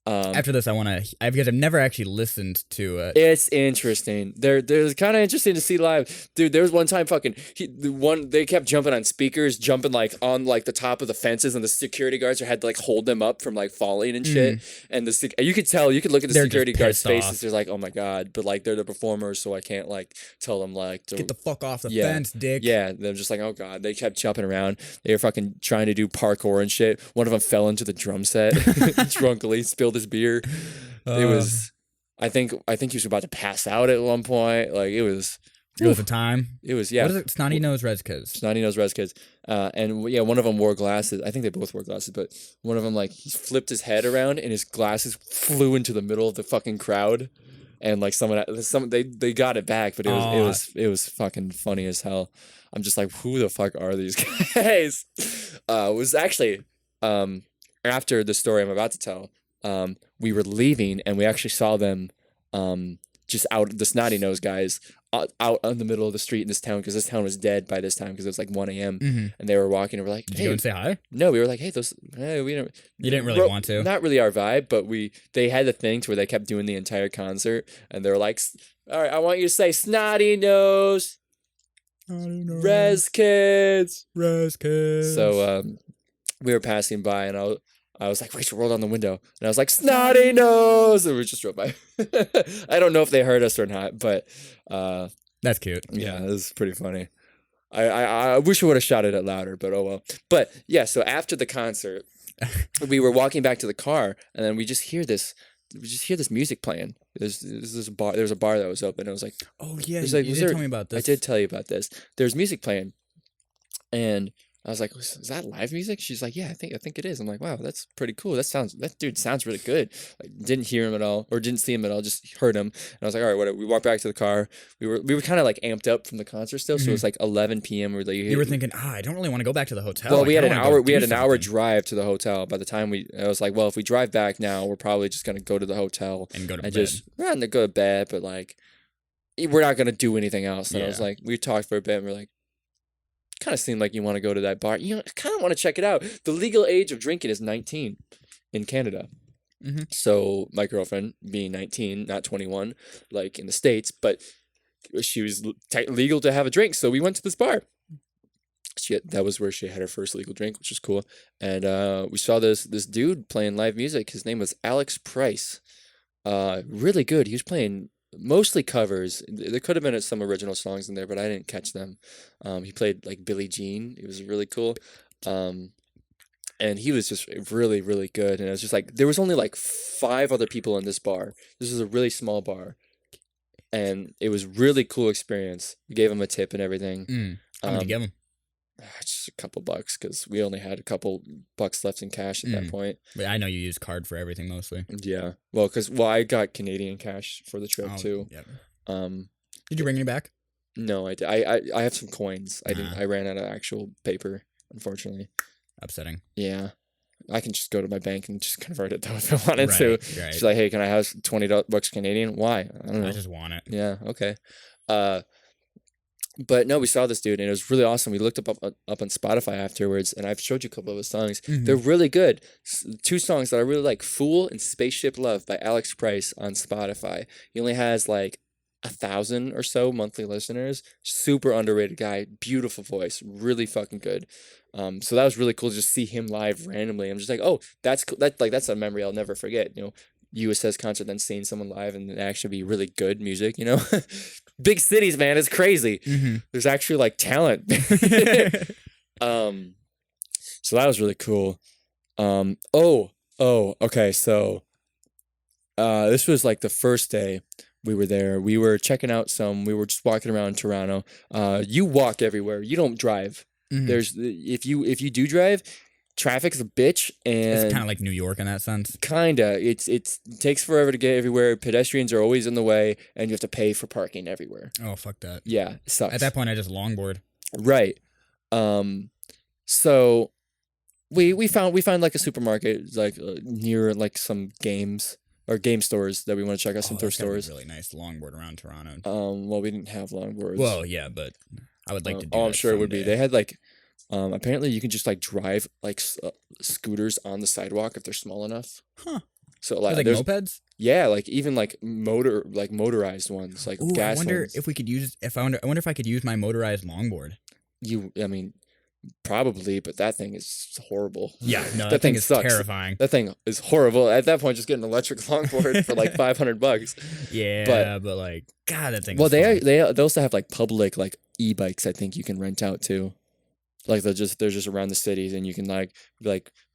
After this, I want to, because I've never actually listened to it. It's interesting. They're kind of interesting to see live, dude. There was one time, they kept jumping on speakers, jumping like on like the top of the fences, and the security guards had to like hold them up from like falling and shit. And you could tell, you could look at the They're just security guards' pissed faces. off. They're like, oh my god, but like they're the performers, so I can't like tell them like to Get the fuck off the Yeah. fence, dick. yeah. They're just like, oh god. They kept jumping around. They were fucking trying to do parkour and shit. One of them fell into the drum set drunkly, spilled his beer. It was. I think he was about to pass out at one point. Like it was. It was a time. It was yeah. What is it? Snotty Nose Rez Kids. Snotty Nose Rez Kids. And yeah, one of them wore glasses. I think they both wore glasses, but one of them like he flipped his head around and his glasses flew into the middle of the fucking crowd, and like they got it back, but it was fucking funny as hell. I'm just like, who the fuck are these guys? It was actually after the story I'm about to tell. We were leaving and we actually saw them just out the Snotty Nose guys out in the middle of the street in this town because this town was dead by this time because it was like 1 a.m. And they were walking and we're like, Did hey, you go and say hi? no, we were like, hey, we don't. You didn't really want to. Not really our vibe, but they had the thing to where they kept doing the entire concert and they were like, all right, I want you to say Snotty Nose, Rez Kids. Rez Kids. So we were passing by and I was like, we should roll down the window. And I was like, Snotty Nose! And we just drove by. I don't know if they heard us or not, but That's cute. yeah, it was pretty funny. I wish I would have shouted it louder, but oh well. But yeah, so after the concert, we were walking back to the car, and then we just hear this music playing. There's a bar that was open. It was like, Oh yeah, There's you like- did was there- tell me about this. I did tell you about this. There's music playing, and I was like, is that live music? She's like, yeah, I think it is. I'm like, wow, that's pretty cool. That dude sounds really good. Like, didn't hear him at all, or didn't see him at all, just heard him. And I was like, all right, whatever. We walked back to the car. We were kind of like amped up from the concert still, so it was like 11 p.m. We're like, You were thinking, I don't really want to go back to the hotel. well, I we had kinda an wanna go hour. We do had an hour something." drive to the hotel. By the time I was like, well, if we drive back now, we're probably just gonna go to the hotel and go to and bed. just not to go to bed, but like we're not gonna do anything else. And I was Yeah. like, we talked for a bit, and we're like, kind of seemed like you want to go to that bar. You know, I kind of want to check it out. The legal age of drinking is 19 in Canada. Mm-hmm. So my girlfriend, being 19, not 21, like in the States, but she was legal to have a drink. So we went to this bar. That was where she had her first legal drink, which was cool. And we saw this dude playing live music. His name was Alex Price. Really good. He was playing mostly covers. There could have been some original songs in there, but I didn't catch them. He played like Billie Jean. It was really cool. And he was just really, really good. And it was just like there was only like 5 other people in this bar. This was a really small bar, and it was really cool experience. We gave him a tip and everything. How many give him? Just a couple bucks because we only had a couple bucks left in cash at that point. But I know you use card for everything mostly. Yeah, well, I got Canadian cash for the trip too. Yep. Um, Did you bring any back? no, I did. I have some coins. I didn't. I ran out of actual paper, unfortunately. Upsetting. Yeah, I can just go to my bank and just convert it though if I wanted to. Right. She's like, hey, can I have $20 Canadian? Why? I don't know. I just want it. Yeah. Okay. But no, we saw this dude and it was really awesome. We looked up on Spotify afterwards, and I've showed you a couple of his songs. They're really good. 2 songs that I really like: "Fool" and "Spaceship Love" by Alex Price on Spotify. He only has like 1,000 or so monthly listeners. Super underrated guy. Beautiful voice. Really fucking good. So that was really cool to just see him live randomly. I'm just like, oh, that's cool. That's a memory I'll never forget. USS concert, then seeing someone live and it actually be really good music. Big cities, man, it's crazy. There's actually like talent. So that was really cool. Okay. So this was like the first day we were there. We were checking out we were just walking around Toronto. You walk everywhere. You don't drive. There's if you do drive, traffic's a bitch, and it's kind of like New York in that sense. Kinda. It takes forever to get everywhere. Pedestrians are always in the way, and you have to pay for parking everywhere. Oh, fuck that. Yeah, it sucks. At that point, I just longboard. Right. So we found like a supermarket like near like some games or game stores that we want to check out, some thrift stores. Really nice longboard around Toronto. Well, we didn't have longboards. Well, yeah, but I would like to do I'm that sure it would be. someday. They had like apparently you can just like drive like scooters on the sidewalk if they're small enough. Huh. So like there's mopeds? Yeah, like even like motorized ones, like Ooh, gas I wonder ones. if we could use I wonder if I could use my motorized longboard. I mean, probably, but that thing is horrible. Yeah, no, that thing is sucks. terrifying. That thing is horrible. At that point, just get an electric longboard for like $500. Yeah, but like, God, that thing. Well, is fun. they also have like public like e-bikes. I think you can rent out too. Like they're just around the cities, and you can like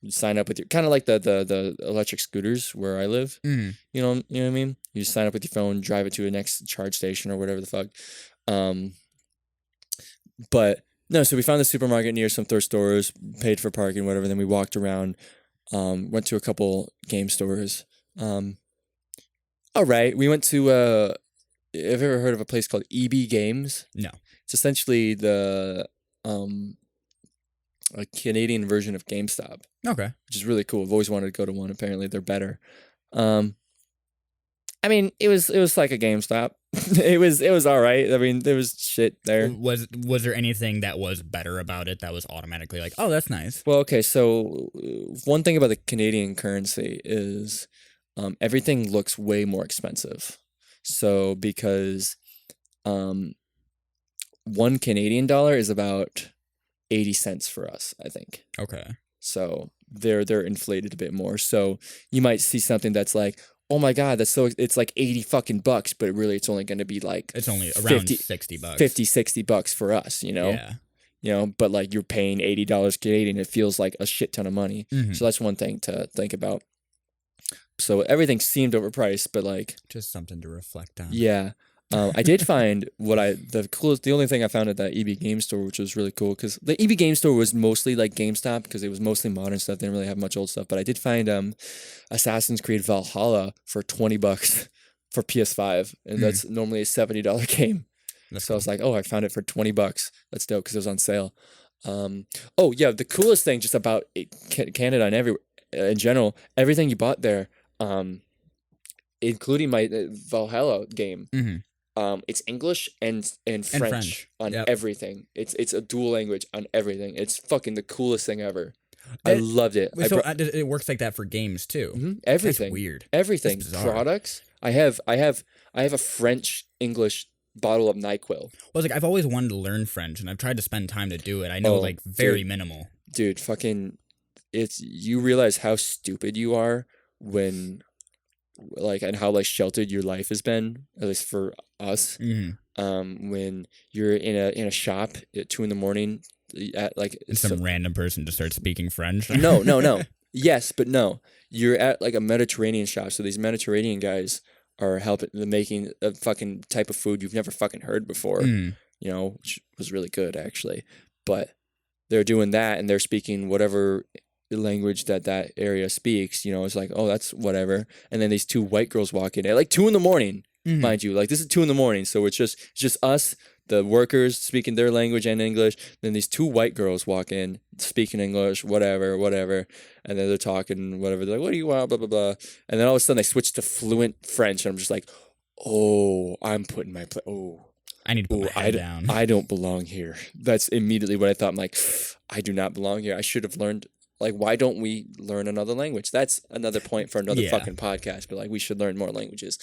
sign up with your kind of like the electric scooters where I live. Mhm. You know what I mean? You just sign up with your phone, drive it to the next charge station or whatever the fuck. But no, so we found the supermarket near some thrift stores, paid for parking, whatever. Then we walked around, went to a couple game stores. All right, we went to. Have you ever heard of a place called EB Games? No. It's essentially the a Canadian version of GameStop. Okay. Which is really cool. I've always wanted to go to one. Apparently, they're better. I mean, it was like a GameStop. it was all right. I mean, there was shit there. Was there anything that was better about it that was automatically like, oh, that's nice? Well, okay. So one thing about the Canadian currency is everything looks way more expensive. So because $1 Canadian is about 80 cents for us, I think. Okay. So they're inflated a bit more. So you might see something that's like, oh my God, it's like 80 fucking bucks, but really it's only going to be like it's only around 60 bucks. 50, 60 bucks for us, Yeah. But like you're paying $80 Canadian, it feels like a shit ton of money. Mhm. So that's one thing to think about. So everything seemed overpriced, but like just something to reflect on. Yeah. I did find the only thing I found at that EB Game Store, which was really cool, because the EB Game Store was mostly like GameStop because it was mostly modern stuff. They didn't really have much old stuff. But I did find Assassin's Creed Valhalla for $20 for PS5, and that's normally a $70 game. That's So I was like, oh, I found it for $20. That's dope because it was on sale. Oh yeah, the coolest thing just about Canada and in general, everything you bought there, including my Valhalla game. Mhm. It's English and French on Yep. everything. It's a dual language on everything. It's fucking the coolest thing ever. I loved it. So it works like that for games too. Everything. That's weird. Everything. That's bizarre. Products. I have a French English bottle of NyQuil. Well, it's like I've always wanted to learn French, and I've tried to spend time to do it. I know, like, very minimal. Dude, fucking, you realize how stupid you are when, like, and how like sheltered your life has been, at least for us. When you're in a shop at 2 a.m. at like and some random person just starts speaking French. No. Yes, but no. You're at like a Mediterranean shop, so these Mediterranean guys are helping making a fucking type of food you've never fucking heard before. You know, which was really good actually. But they're doing that and they're speaking whatever language that area speaks. You know, it's like, oh, that's whatever. And then these 2 white girls walk in at like 2 a.m. Mind you, like this is 2 a.m. So it's just us, the workers speaking their language and English. Then these 2 white girls walk in speaking English, whatever, and then they're talking whatever. They're like, "What do you want?" Blah blah blah. And then all of a sudden they switch to fluent French, and I'm just like, "Oh, I'm putting my I need to put my head down. I don't belong here." That's immediately what I thought. I'm like, I do not belong here. I should have learned. Like, why don't we learn another language? That's another point for another fucking podcast. But like, we should learn more languages.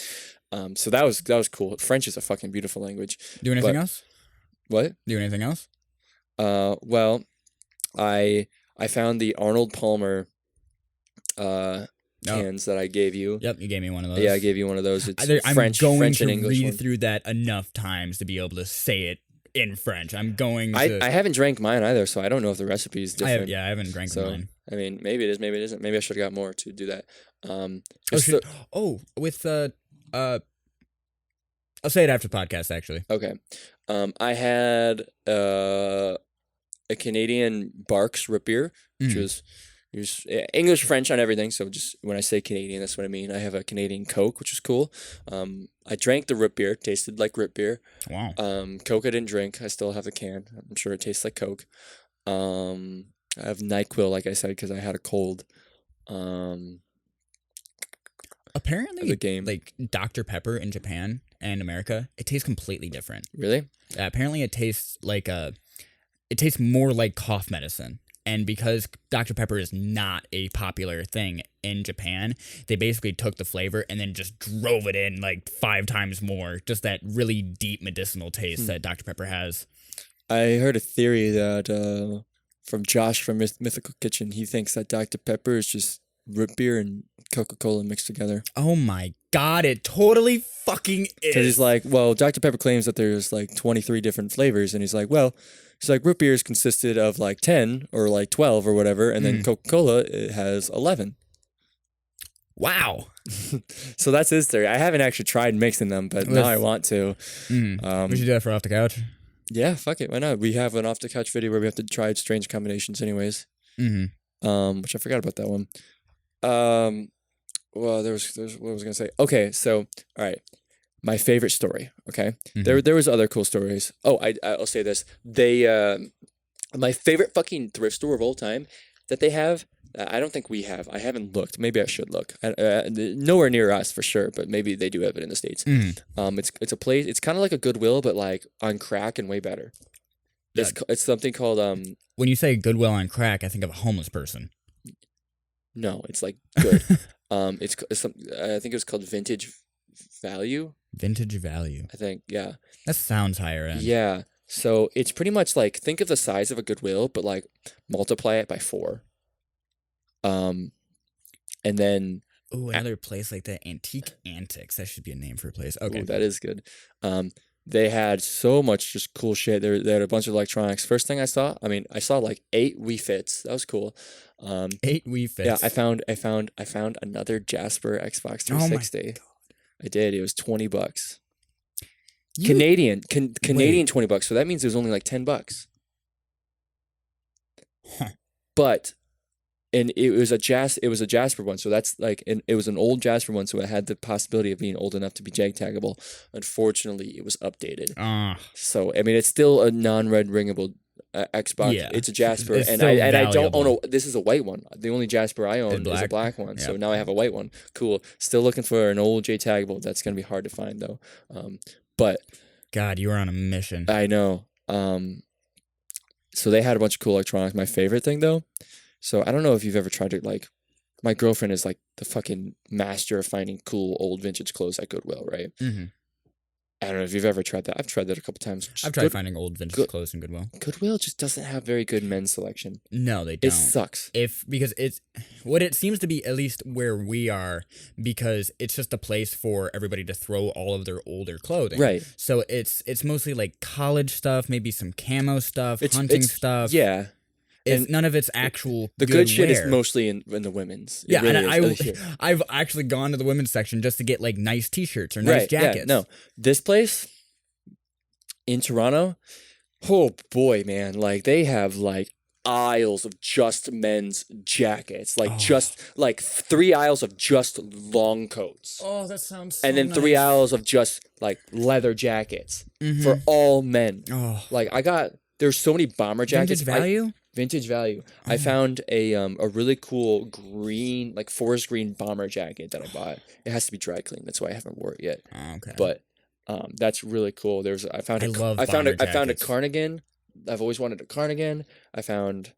So that was cool. French is a fucking beautiful language. Do anything else? What? Do anything else? Well, I found the Arnold Palmer cans that I gave you. Yep, you gave me one of those. Yeah, I gave you one of those. It's I'm French and English. Read through that enough times to be able to say it in French. I'm going to... I haven't drank mine either, so I don't know if the recipe is different. I haven't drank mine. I mean, maybe it is, maybe it isn't. Maybe I should have got more to do that. I'll say it after the podcast, actually. Okay. I had a Canadian Barks root beer, which was English, French on everything. So just when I say Canadian, that's what I mean. I have a Canadian Coke, which was cool. I drank the root beer, tasted like root beer. Wow. Coke I didn't drink. I still have the can. I'm sure it tastes like Coke. I have NyQuil, like I said, because I had a cold. Apparently, the game. Like Dr. Pepper in Japan and America, it tastes completely different. Really? Apparently, it tastes more like cough medicine. And because Dr. Pepper is not a popular thing in Japan, they basically took the flavor and then just drove it in like 5 times more. Just that really deep medicinal taste that Dr. Pepper has. I heard a theory that from Josh from Mythical Kitchen. He thinks that Dr. Pepper is just root beer and Coca-Cola mixed together. Oh my God, it totally fucking is. Because he's like, well, Dr. Pepper claims that there's like 23 different flavors. And he's like, well, root beers consisted of like 10 or like 12 or whatever. And then Coca-Cola, it has 11. Wow. So that's his theory. I haven't actually tried mixing them, but now I want to. We should do that for Off the Couch. Yeah, fuck it. Why not? We have an Off the Couch video where we have to try strange combinations anyways. Which I forgot about that one. Well, there's what I was gonna say. Okay, so all right, my favorite story. Okay, there was other cool stories. Oh, I'll say this. My favorite fucking thrift store of all time that they have. I don't think we have. I haven't looked. Maybe I should look. Nowhere near us for sure, but maybe they do have it in the States. It's a place. It's kind of like a Goodwill, but like on crack and way better. It's something called When you say Goodwill on crack, I think of a homeless person. No, it's like good. I think it was called Vintage Value. Vintage Value. I think, yeah. That sounds higher end. Yeah. So it's pretty much like, think of the size of a Goodwill, but like multiply it by 4. And then another place like that, Antique Antics. That should be a name for a place. Okay, that is good. They had so much just cool shit. They had a bunch of electronics. First thing I saw like 8 Wii Fits. That was cool. 8 Wii Fits. Yeah, I found another Jasper Xbox 360. Oh my God. I did. It was $20. Canadian 20 bucks. So that means it was only like $10. Huh. But it was a Jasper one, so that's like, and it was an old Jasper one, so it had the possibility of being old enough to be JTAGable. Unfortunately, it was updated. So I mean, it's still a non-red ringable Xbox. Yeah, it's a Jasper, and I don't own this is a white one. The only Jasper I own is a black one. Yep. So now I have a white one. Cool. Still looking for an old JTAGable. That's gonna be hard to find though. But God, you were on a mission. I know. So they had a bunch of cool electronics. My favorite thing though, So I don't know if you've ever tried to like. My girlfriend is like the fucking master of finding cool old vintage clothes at Goodwill, right? Mm-hmm. I don't know if you've ever tried that. I've tried that a couple times. I've tried finding old vintage clothes in Goodwill. Goodwill just doesn't have very good men's selection. No, they It don't. sucks. Because it's what it seems to be, at least where we are, because it's just a place for everybody to throw all of their older clothing. Right. So it's mostly like college stuff, maybe some camo stuff, It's hunting stuff. Yeah. It's, and none of it's actual. The good shit wear. is mostly in the women's. It Yeah, really and is. I've actually gone to the women's section just to get like nice T-shirts or nice jackets. Yeah, no, this place in Toronto, oh boy, man, like they have like aisles of just men's jackets, like just like 3 aisles of just long coats, Oh, that sounds. So and then 3 aisles of just like leather jackets for all men. Oh, Like there's so many bomber jackets. vintage value. Vintage value. I found a really cool green, like forest green bomber jacket that I bought. It has to be dry cleaned. That's why I haven't wore it yet. Oh, okay. But that's really cool. I found I a love I found a bomber I found a jackets. cardigan. I've always wanted a cardigan. I found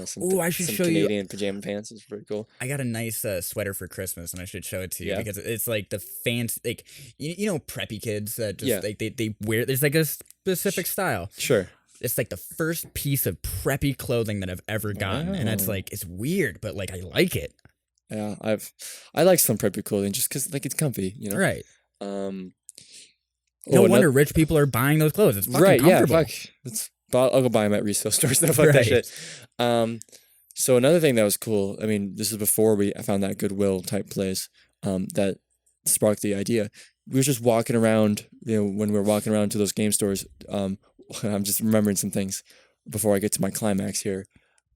some Ooh, I should some show you- Canadian pajama pants. It's pretty cool. I got a nice sweater for Christmas, and I should show it to you Yeah. because it's like the fancy, like you know, preppy kids that just Yeah. like they wear. There's like a specific style. Sure. It's like the first piece of preppy clothing that I've ever gotten, and it's Wow. like it's weird, but like I like it. Yeah, I like some preppy clothing just because like it's comfy, you know. Right. Um. No oh, wonder rich people are buying those clothes. It's fucking Right, yeah, comfortable. I'll go buy them at resale stores. Fuck that Right. shit. So another thing that was cool. I mean, this is before I found that Goodwill type place. That sparked the idea. We were just walking around. You know, when we were walking around to those game stores. I'm just remembering some things before I get to my climax here.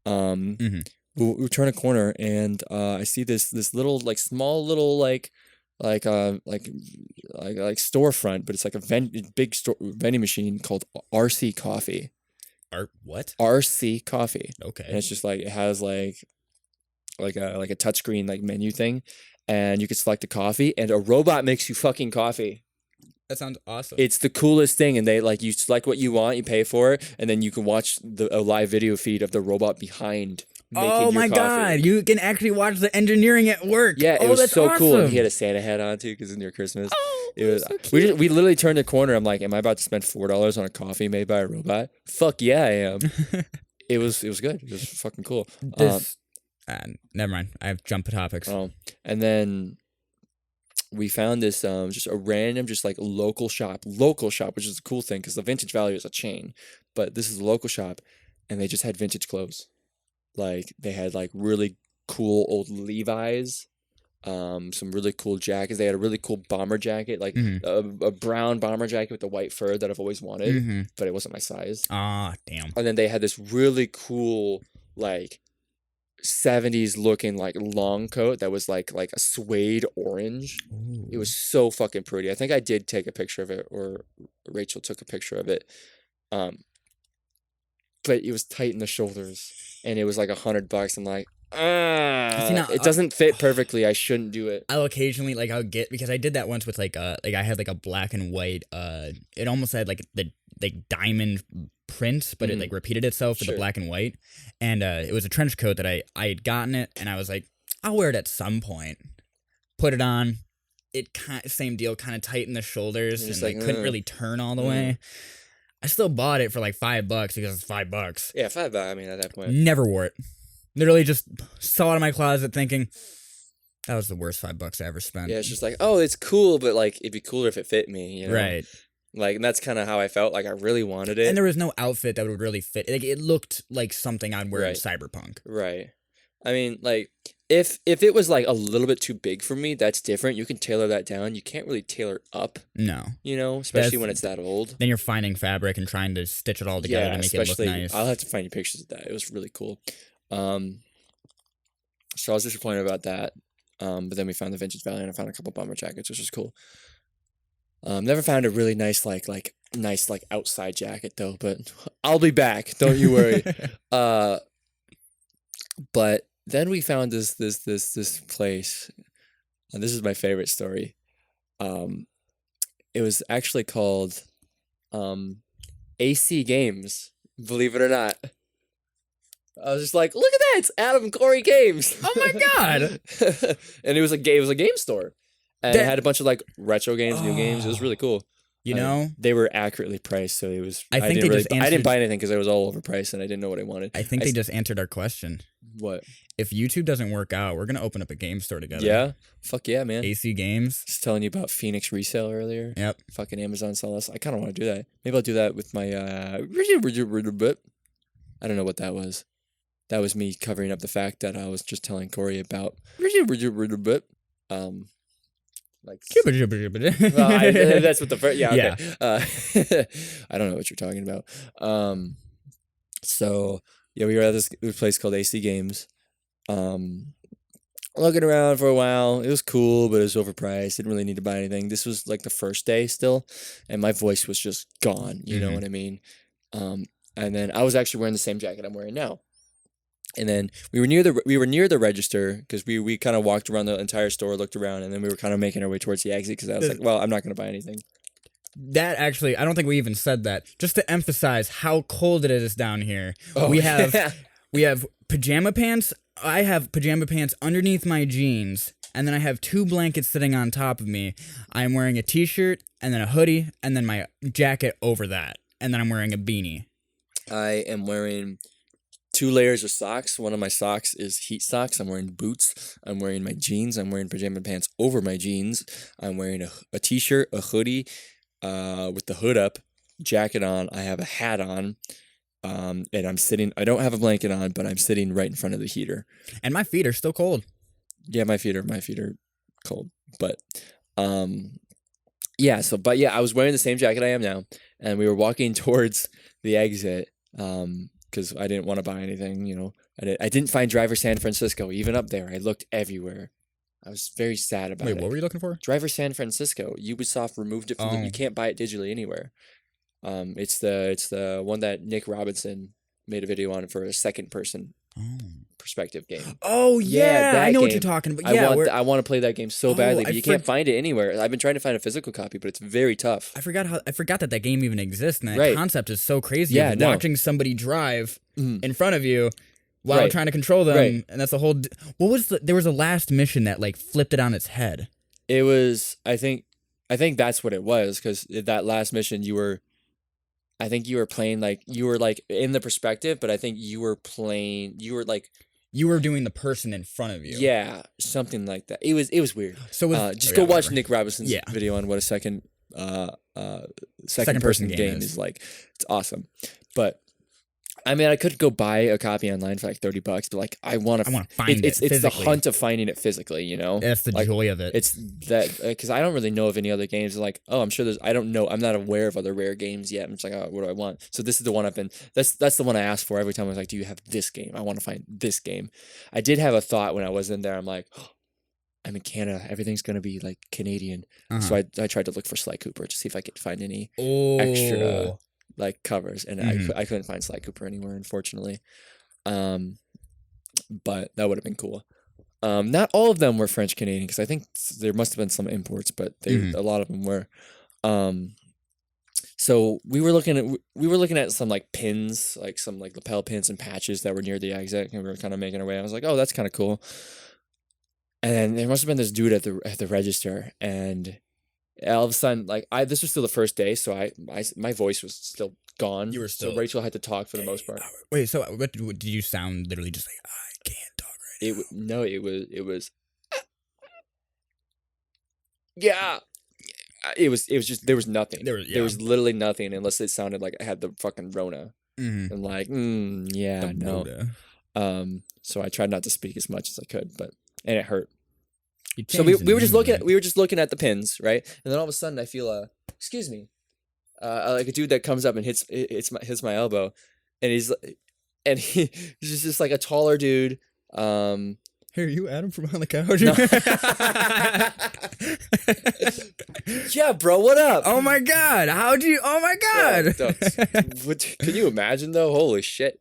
Mhm. We turn a corner and I see this little like small little like storefront, but it's like a big vending machine called RC Coffee. What? RC Coffee, and Okay. it's just like it has like a touchscreen like menu thing, and you can select a coffee, and a robot makes you fucking coffee. That sounds awesome. It's the coolest thing, and they like you select what you want, you pay for it, and then you can watch a live video feed of the robot behind making Oh your my coffee. god! You can actually watch the engineering at work. Yeah, it Oh, was that's so cool. And awesome. he had a Santa hat on too, because it's near Christmas. Oh, It was. that's so We cute. we literally turned the corner. I'm like, am I about to spend $4 on a coffee made by a robot? Fuck yeah, I am. It was good. It was fucking cool. This. Never mind. I have jump topics. And then we found this just a random just like local shop, which is a cool thing because the Vintage Value is a chain, but this is a local shop, and they just had vintage clothes. Like they had like really cool old Levi's, some really cool jackets. They had a really cool bomber jacket, like a brown bomber jacket with the white fur that I've always wanted, but it wasn't my size. Ah, damn. And then they had this really cool like 70s looking like long coat that was like a suede orange. It was so fucking pretty. I think I did take a picture of it, or Rachel took a picture of it. But it was tight in the shoulders, and it was like $100. I'm like, now, it doesn't fit perfectly. I shouldn't do it. I'll occasionally I'll get, because I did that once with like I had like a black and white it almost had like the diamond print, but it like repeated itself with the Sure. black and white, and it was a trench coat that I had gotten it, and I was like, I'll wear it at some point. Put it on, it same deal, kind of tight in the shoulders, You're and just like like, couldn't really turn all the way. I still bought it for like $5 because it's $5. Yeah, $5. I mean, at that point, Never wore it. Literally just saw it in my closet thinking, that was the worst $5 I ever spent. yeah, it's just like, oh, it's cool, but like it'd be cooler if it fit me, you know? Right. Like, and that's kind of how I felt. Like, I really wanted it. And there was no outfit that would really fit. Like, it looked like something I'd wear in Right. Cyberpunk. Right. I mean, like, if it was like a little bit too big for me, that's different. You can tailor that down. You can't really tailor up, No. you know, especially That's- when it's that old. Then you're finding fabric and trying to stitch it all together to make it look especially nice. I'll have to find you pictures of that. It was really cool. So I was disappointed about that. But then we found the Vintage Valley, and I found a couple bomber jackets, which was cool. Never found a really nice nice outside jacket though, but I'll be back. Don't you worry. But then we found this place, and this is my favorite story. It was actually called AC Games, believe it or not. I was just like, look at that, it's Adam and Corey Games. Oh my God. And it was a game store, and it That- had a bunch of like retro games, new games. It was really cool. You know, They were accurately priced, so it was. I think didn't they just I answered- didn't buy anything because it was all overpriced, and I didn't know what I wanted. I think they just answered our question. What? If YouTube doesn't work out, we're gonna open up a game store together. Yeah, fuck yeah, man. AC Games. Just telling you about Phoenix Resale earlier. Yep. Fucking Amazon sell us. I kind of want to do that. Maybe I'll do that with my. I don't know what that was. That was me covering up the fact that I was just telling Corey about. Like. Well, that's what the first. Yeah. Okay. I don't know what you're talking about. So yeah, we were at this place called AC Games. Looking around for a while. It was cool, but it was overpriced. Didn't really need to buy anything. This was like the first day still, and my voice was just gone. You know what I mean? And then I was actually wearing the same jacket I'm wearing now. And then we were near the register because we kind of walked around the entire store, looked around, and then we were kind of making our way towards the exit because I was like, well, I'm not going to buy anything. That actually, I don't think we even said that. Just to emphasize how cold it is down here. Oh, we have pajama pants. I have pajama pants underneath my jeans, and then I have 2 blankets sitting on top of me. I'm wearing a t-shirt and then a hoodie and then my jacket over that, and then I'm wearing a beanie. I am wearing 2 layers of socks. One of my socks is heat socks. I'm wearing boots. I'm wearing my jeans. I'm wearing pajama pants over my jeans. I'm wearing a t-shirt, a hoodie, with the hood up, jacket on. I have a hat on, and I'm sitting. I don't have a blanket on, but I'm sitting right in front of the heater. And my feet are still cold. Yeah, my feet are cold, but yeah. So, but yeah, I was wearing the same jacket I am now, and we were walking towards the exit. Because I didn't want to buy anything, you know. I didn't find Driver San Francisco even up there. I looked everywhere. I was very sad about it. Wait, what were you looking for? Driver San Francisco. Ubisoft removed it from you can't buy it digitally anywhere. It's the one that Nick Robinson made a video on for a second person perspective game. Oh yeah, that I know what game. you're talking about. Yeah, I want to play that game so badly, but I you can't find it anywhere. I've been trying to find a physical copy, but it's very tough. I forgot that game even exists, and that Right. concept is so crazy. Yeah, of no. watching somebody drive Mhm. in front of you while Right. trying to control them, Right. and that's a whole. What was there was a last mission that like flipped it on its head. It was, I think that's what it was, because that last mission you were playing like you were like in the perspective, but I think you were like You were doing the person in front of you. yeah, something like that. It was weird. So was, Just oh, go yeah, watch whatever. Nick Robinson's Yeah. video on what a second Second person person game game is. is like. It's awesome, but. I mean, I could go buy a copy online for like $30, but like I want to find it It's the physically. hunt of finding it physically, you know. That's the like, joy of it. It's that because I don't really know of any other games. Like, oh, I'm sure there's. I don't know. I'm not aware of other rare games yet. I'm just like, oh, what do I want? So this is the one I've been. That's the one I asked for every time. I was like, do you have this game? I want to find this game. I did have a thought when I was in there. I'm like, oh, I'm in Canada. Everything's gonna be like Canadian. So I tried to look for Sly Cooper to see if I could find any extra like covers, and I couldn't find Sly Cooper anywhere, unfortunately. But that would have been cool. Not all of them were French Canadian, because I think there must have been some imports, but a lot of them were. So we were looking at some like pins, like some like lapel pins and patches that were near the exit, and we were kind of making our way. I was like, oh, that's kind of cool. And then there must have been this dude at the register, and all of a sudden, like this was still the first day, so my voice was still gone. You were still- so Rachel had to talk for the most part. Wait, so what did you sound literally just like? I can't talk right now. It was yeah. It was just there was nothing. There was literally nothing unless it sounded like I had the fucking Rona. Mm-hmm. And like, yeah, no. So I tried not to speak as much as I could, and it hurt. So we were just looking at the pins, right? And then all of a sudden I feel excuse me, like a dude that comes up and hits my elbow, and he's just like a taller dude. Hey, are you Adam from on the couch? Yeah, bro, what up? Oh my god! How'd you? Oh my god! Can you imagine though? Holy shit!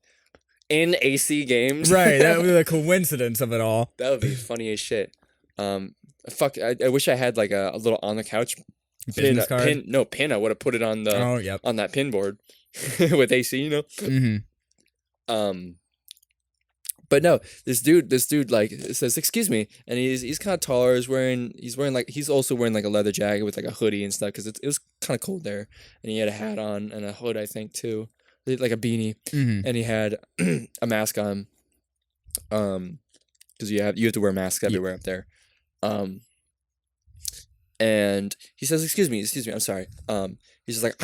In AC Games, Right, that was the coincidence of it all. That would be funny as shit. Fuck, I wish I had like a little on the couch Business card? pin. I would have put it on the Oh, yep. on that pin board with AC, you know. Mm-hmm. But no, this dude like says, "Excuse me," and he's kind of taller. He's also wearing like a leather jacket with like a hoodie and stuff because it was kind of cold there, and he had a hat on and a hood, I think too, like a beanie, and he had a mask on, because you have to wear masks everywhere up there, and he says, excuse me, I'm sorry." He's just like,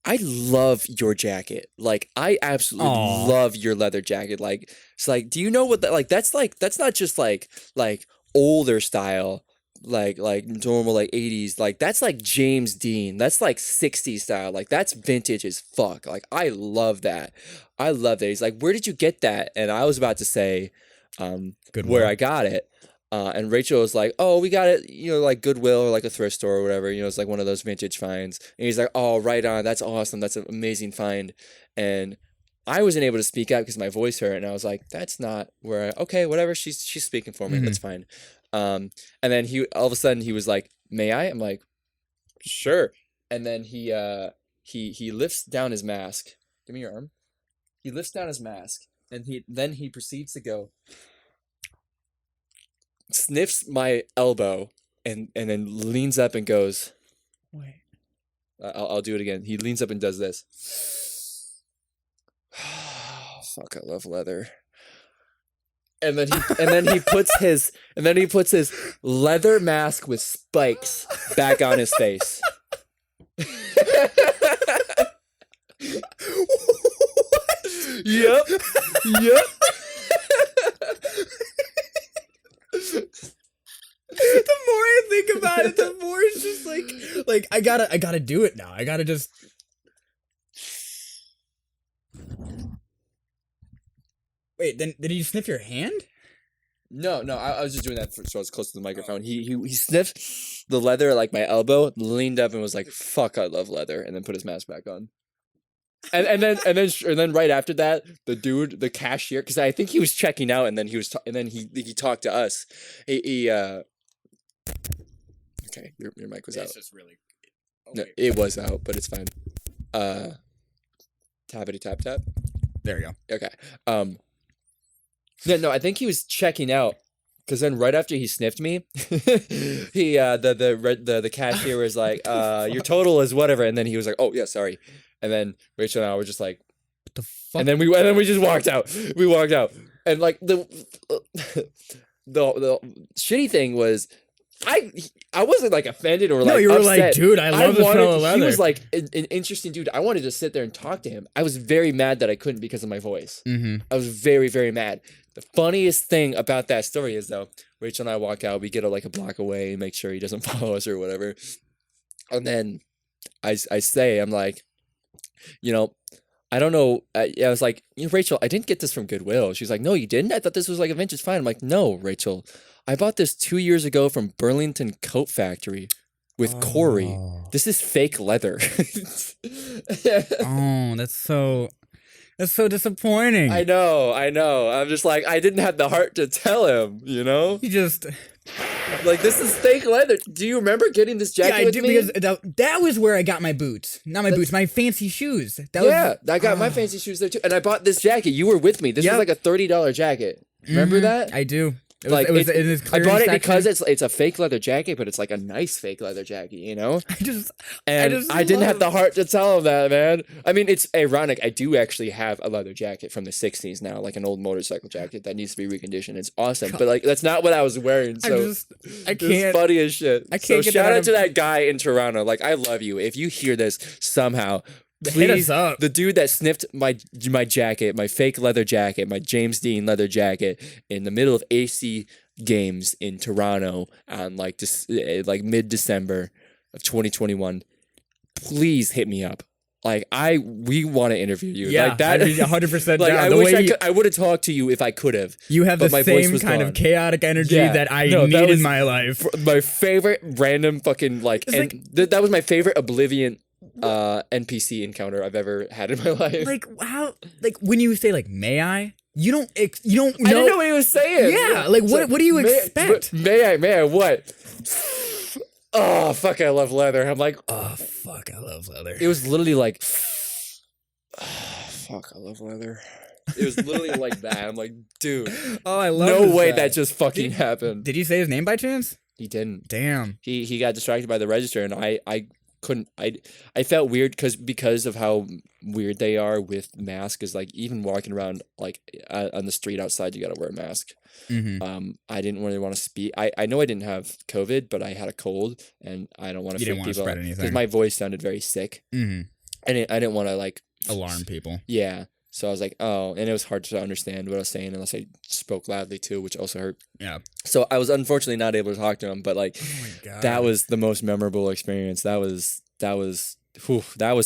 I love your jacket. Like, I absolutely Aw. love your leather jacket. Like, it's like, do you know what that, like, that's not just like older style, like normal, like 80s. Like, that's like James Dean. That's like 60s style. Like, that's vintage as fuck. Like, I love that. I love that. He's like, where did you get that? And I was about to say, Goodwill. where I got it. And Rachel was like, "Oh, we got it, like Goodwill or like a thrift store or whatever. It's like one of those vintage finds." And he's like, "Oh, right on. That's awesome. That's an amazing find." And I wasn't able to speak out because my voice hurt, and I was like, "That's not where." Okay, whatever. She's speaking for me. That's fine. And then he all of a sudden he was like, "May I?" I'm like, "Sure." And then he lifts down his mask. Give me your arm. He lifts down his mask, and he proceeds to go. Sniffs my elbow and then leans up and goes, Wait. I'll do it again. He leans up and does this. Fuck, I love leather. And then he puts his leather mask with spikes back on his face. Yep. The more I think about it, the more it's just like I gotta do it now. I gotta just. Wait, then did he sniff your hand? No, I was just doing that so I was close to the microphone. He sniffed the leather like my elbow, leaned up and was like, "Fuck, I love leather," and then put his mask back on. And then right after that, the cashier, because I think he was checking out, and then he talked to us. Okay, your mic was out. It's just really. No, it was out, but it's fine. Tappity tap tap. There you go. Okay. No, I think he was checking out, because then right after he sniffed me, he the cashier was like, "Your total is whatever," and then he was like, "Oh yeah, sorry," and then Rachel and I were just like, What the fuck? and then we just walked out. We walked out, and like the shitty thing was, I wasn't like offended or like No, you were upset. like, dude, I love the smell of leather. He was like an interesting dude. I wanted to sit there and talk to him. I was very mad that I couldn't because of my voice. Mm-hmm. I was very, very mad. The funniest thing about that story is, though, Rachel and I walk out, we get a block away and make sure he doesn't follow us or whatever. And then I say, I'm like, I don't know. I was like, Rachel, I didn't get this from Goodwill. She's like, no, you didn't? I thought this was like a vintage find. I'm like, no, Rachel, I bought this 2 years ago from Burlington Coat Factory with Corey. This is fake leather. Oh, that's so disappointing. I know. I'm just like, I didn't have the heart to tell him, You just. Like, this is fake leather. Do you remember getting this jacket I with do, me? because that was where I got my boots. Not my boots, my fancy shoes. I got my fancy shoes there too. And I bought this jacket. You were with me. This was like a $30 jacket. Remember that? I do. It Like, was it- in his I bought it clearance because section. it's a fake leather jacket, but it's like a nice fake leather jacket, And just I didn't have love- the heart to tell him that, man. I mean, it's ironic. I do actually have a leather jacket from the 60s now, like an old motorcycle jacket that needs to be reconditioned. It's awesome. But like, that's not what I was wearing. So I it's can't. funny as shit. I can't So get shout that out out to of- that guy in Toronto. Like, I love you. If you hear this somehow, Hit us please, up. the dude that sniffed my jacket, my fake leather jacket, my James Dean leather jacket in the middle of AC games in Toronto on like mid-December of 2021, please hit me up. Like, we want to interview you. Yeah, like that. I'd be 100% Like, down. I The wish way I would have talked to you if I could have. you have but the my voice same was kind gone. of chaotic energy Yeah. that I No, that need was- in my life. My favorite random fucking It's and that was my favorite Oblivion NPC encounter I've ever had in my life. Like how? Like when you say like, "May I?" You don't know. I didn't know what he was saying. Yeah, like, what do you expect? May I what? Oh fuck! I love leather. I'm like, Oh fuck! I love leather. it was literally like, oh, fuck! I love leather. It was literally like that. I'm like, dude, Oh, I love no this way guy. that just fucking happened. Did you say his name by chance? He didn't. Damn. He got distracted by the register, and I couldn't. I felt weird because of how weird they are with masks. Is like even walking around like on the street outside, you gotta wear a mask. Mm-hmm. I didn't really want to speak. I know I didn't have COVID, but I had a cold, and I don't want to You didn't freak want to people spread because anything. my voice sounded very sick. Mm-hmm. I didn't want to like Alarm people. Yeah. So I was like, oh, and it was hard to understand what I was saying unless I spoke loudly too, which also hurt. Yeah. So I was unfortunately not able to talk to him, but like Oh my god. that was the most memorable experience. That was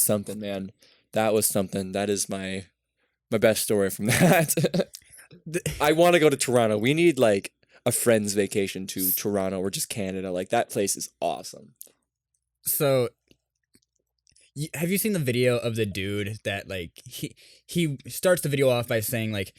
something, man. That was something. That is my best story from that. I want to go to Toronto. We need like a friend's vacation to Toronto or just Canada. Like that place is awesome. So have you seen the video of the dude that like he starts the video off by saying like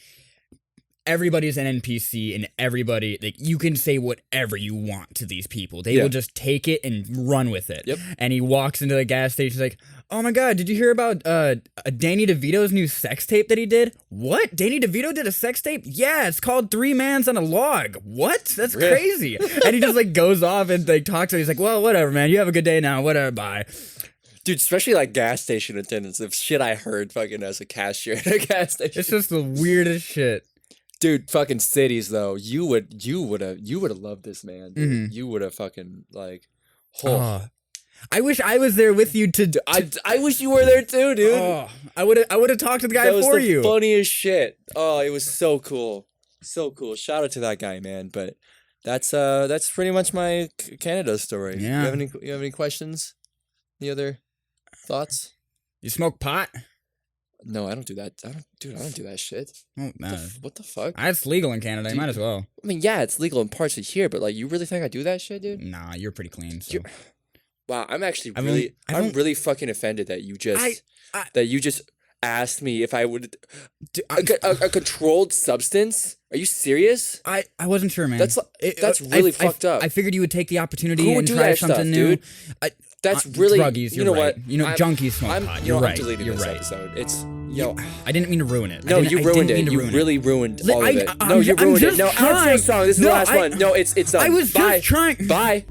everybody's an NPC and everybody like you can say whatever you want to these people. They Yeah. will just take it and run with it. Yep. And he walks into the gas station he's like, "Oh my god, did you hear about Danny DeVito's new sex tape that he did?" "What? Danny DeVito did a sex tape?" "Yeah, it's called 3 Mans on a Log." "What? That's Really? crazy." And he just like goes off and like talks to him. He's like, "Well, whatever, man. You have a good day now. Whatever, bye." Dude, especially like gas station attendants, of shit I heard fucking as a cashier at a gas station. It's just the weirdest shit. Dude, fucking cities though. You would have loved this, man. Dude. Mhm. You would have fucking like. Oh. I wish I was there with you to. I wish you were there too, dude. Oh, I would have talked to the guy That was for the you. funniest shit. Oh, it was so cool, so cool. Shout out to that guy, man. But that's pretty much my Canada story. Yeah. You have any questions? Any other thoughts? You smoke pot? No, I don't do that. I don't do that shit. Oh, no. What the fuck? It's legal in Canada. You might as well. I mean, yeah, it's legal in parts of here, but like, you really think I do that shit, dude? Nah, you're pretty clean. So. You're- Wow, I'm actually I've really, only- I I'm don't- really fucking offended that you just, I- that you just asked me if I would D- a controlled substance. Are you serious? I wasn't sure, man. That's really fucked up. I figured you would take the opportunity Who would and do try that something stuff, new. dude? That's Uh, really druggies, You you're know right. what? You know, junkies smoke pot. You're right. I'm deleting You're this right. episode. It's I didn't mean to ruin it. no, I didn't- you I ruined didn't mean it. to You ruin really ruined all of it. I'm No, you ju- I'm ruined it. just No, I'm so trying. sorry. This is the No, last one. No, it's done. I was Bye. just trying. Bye.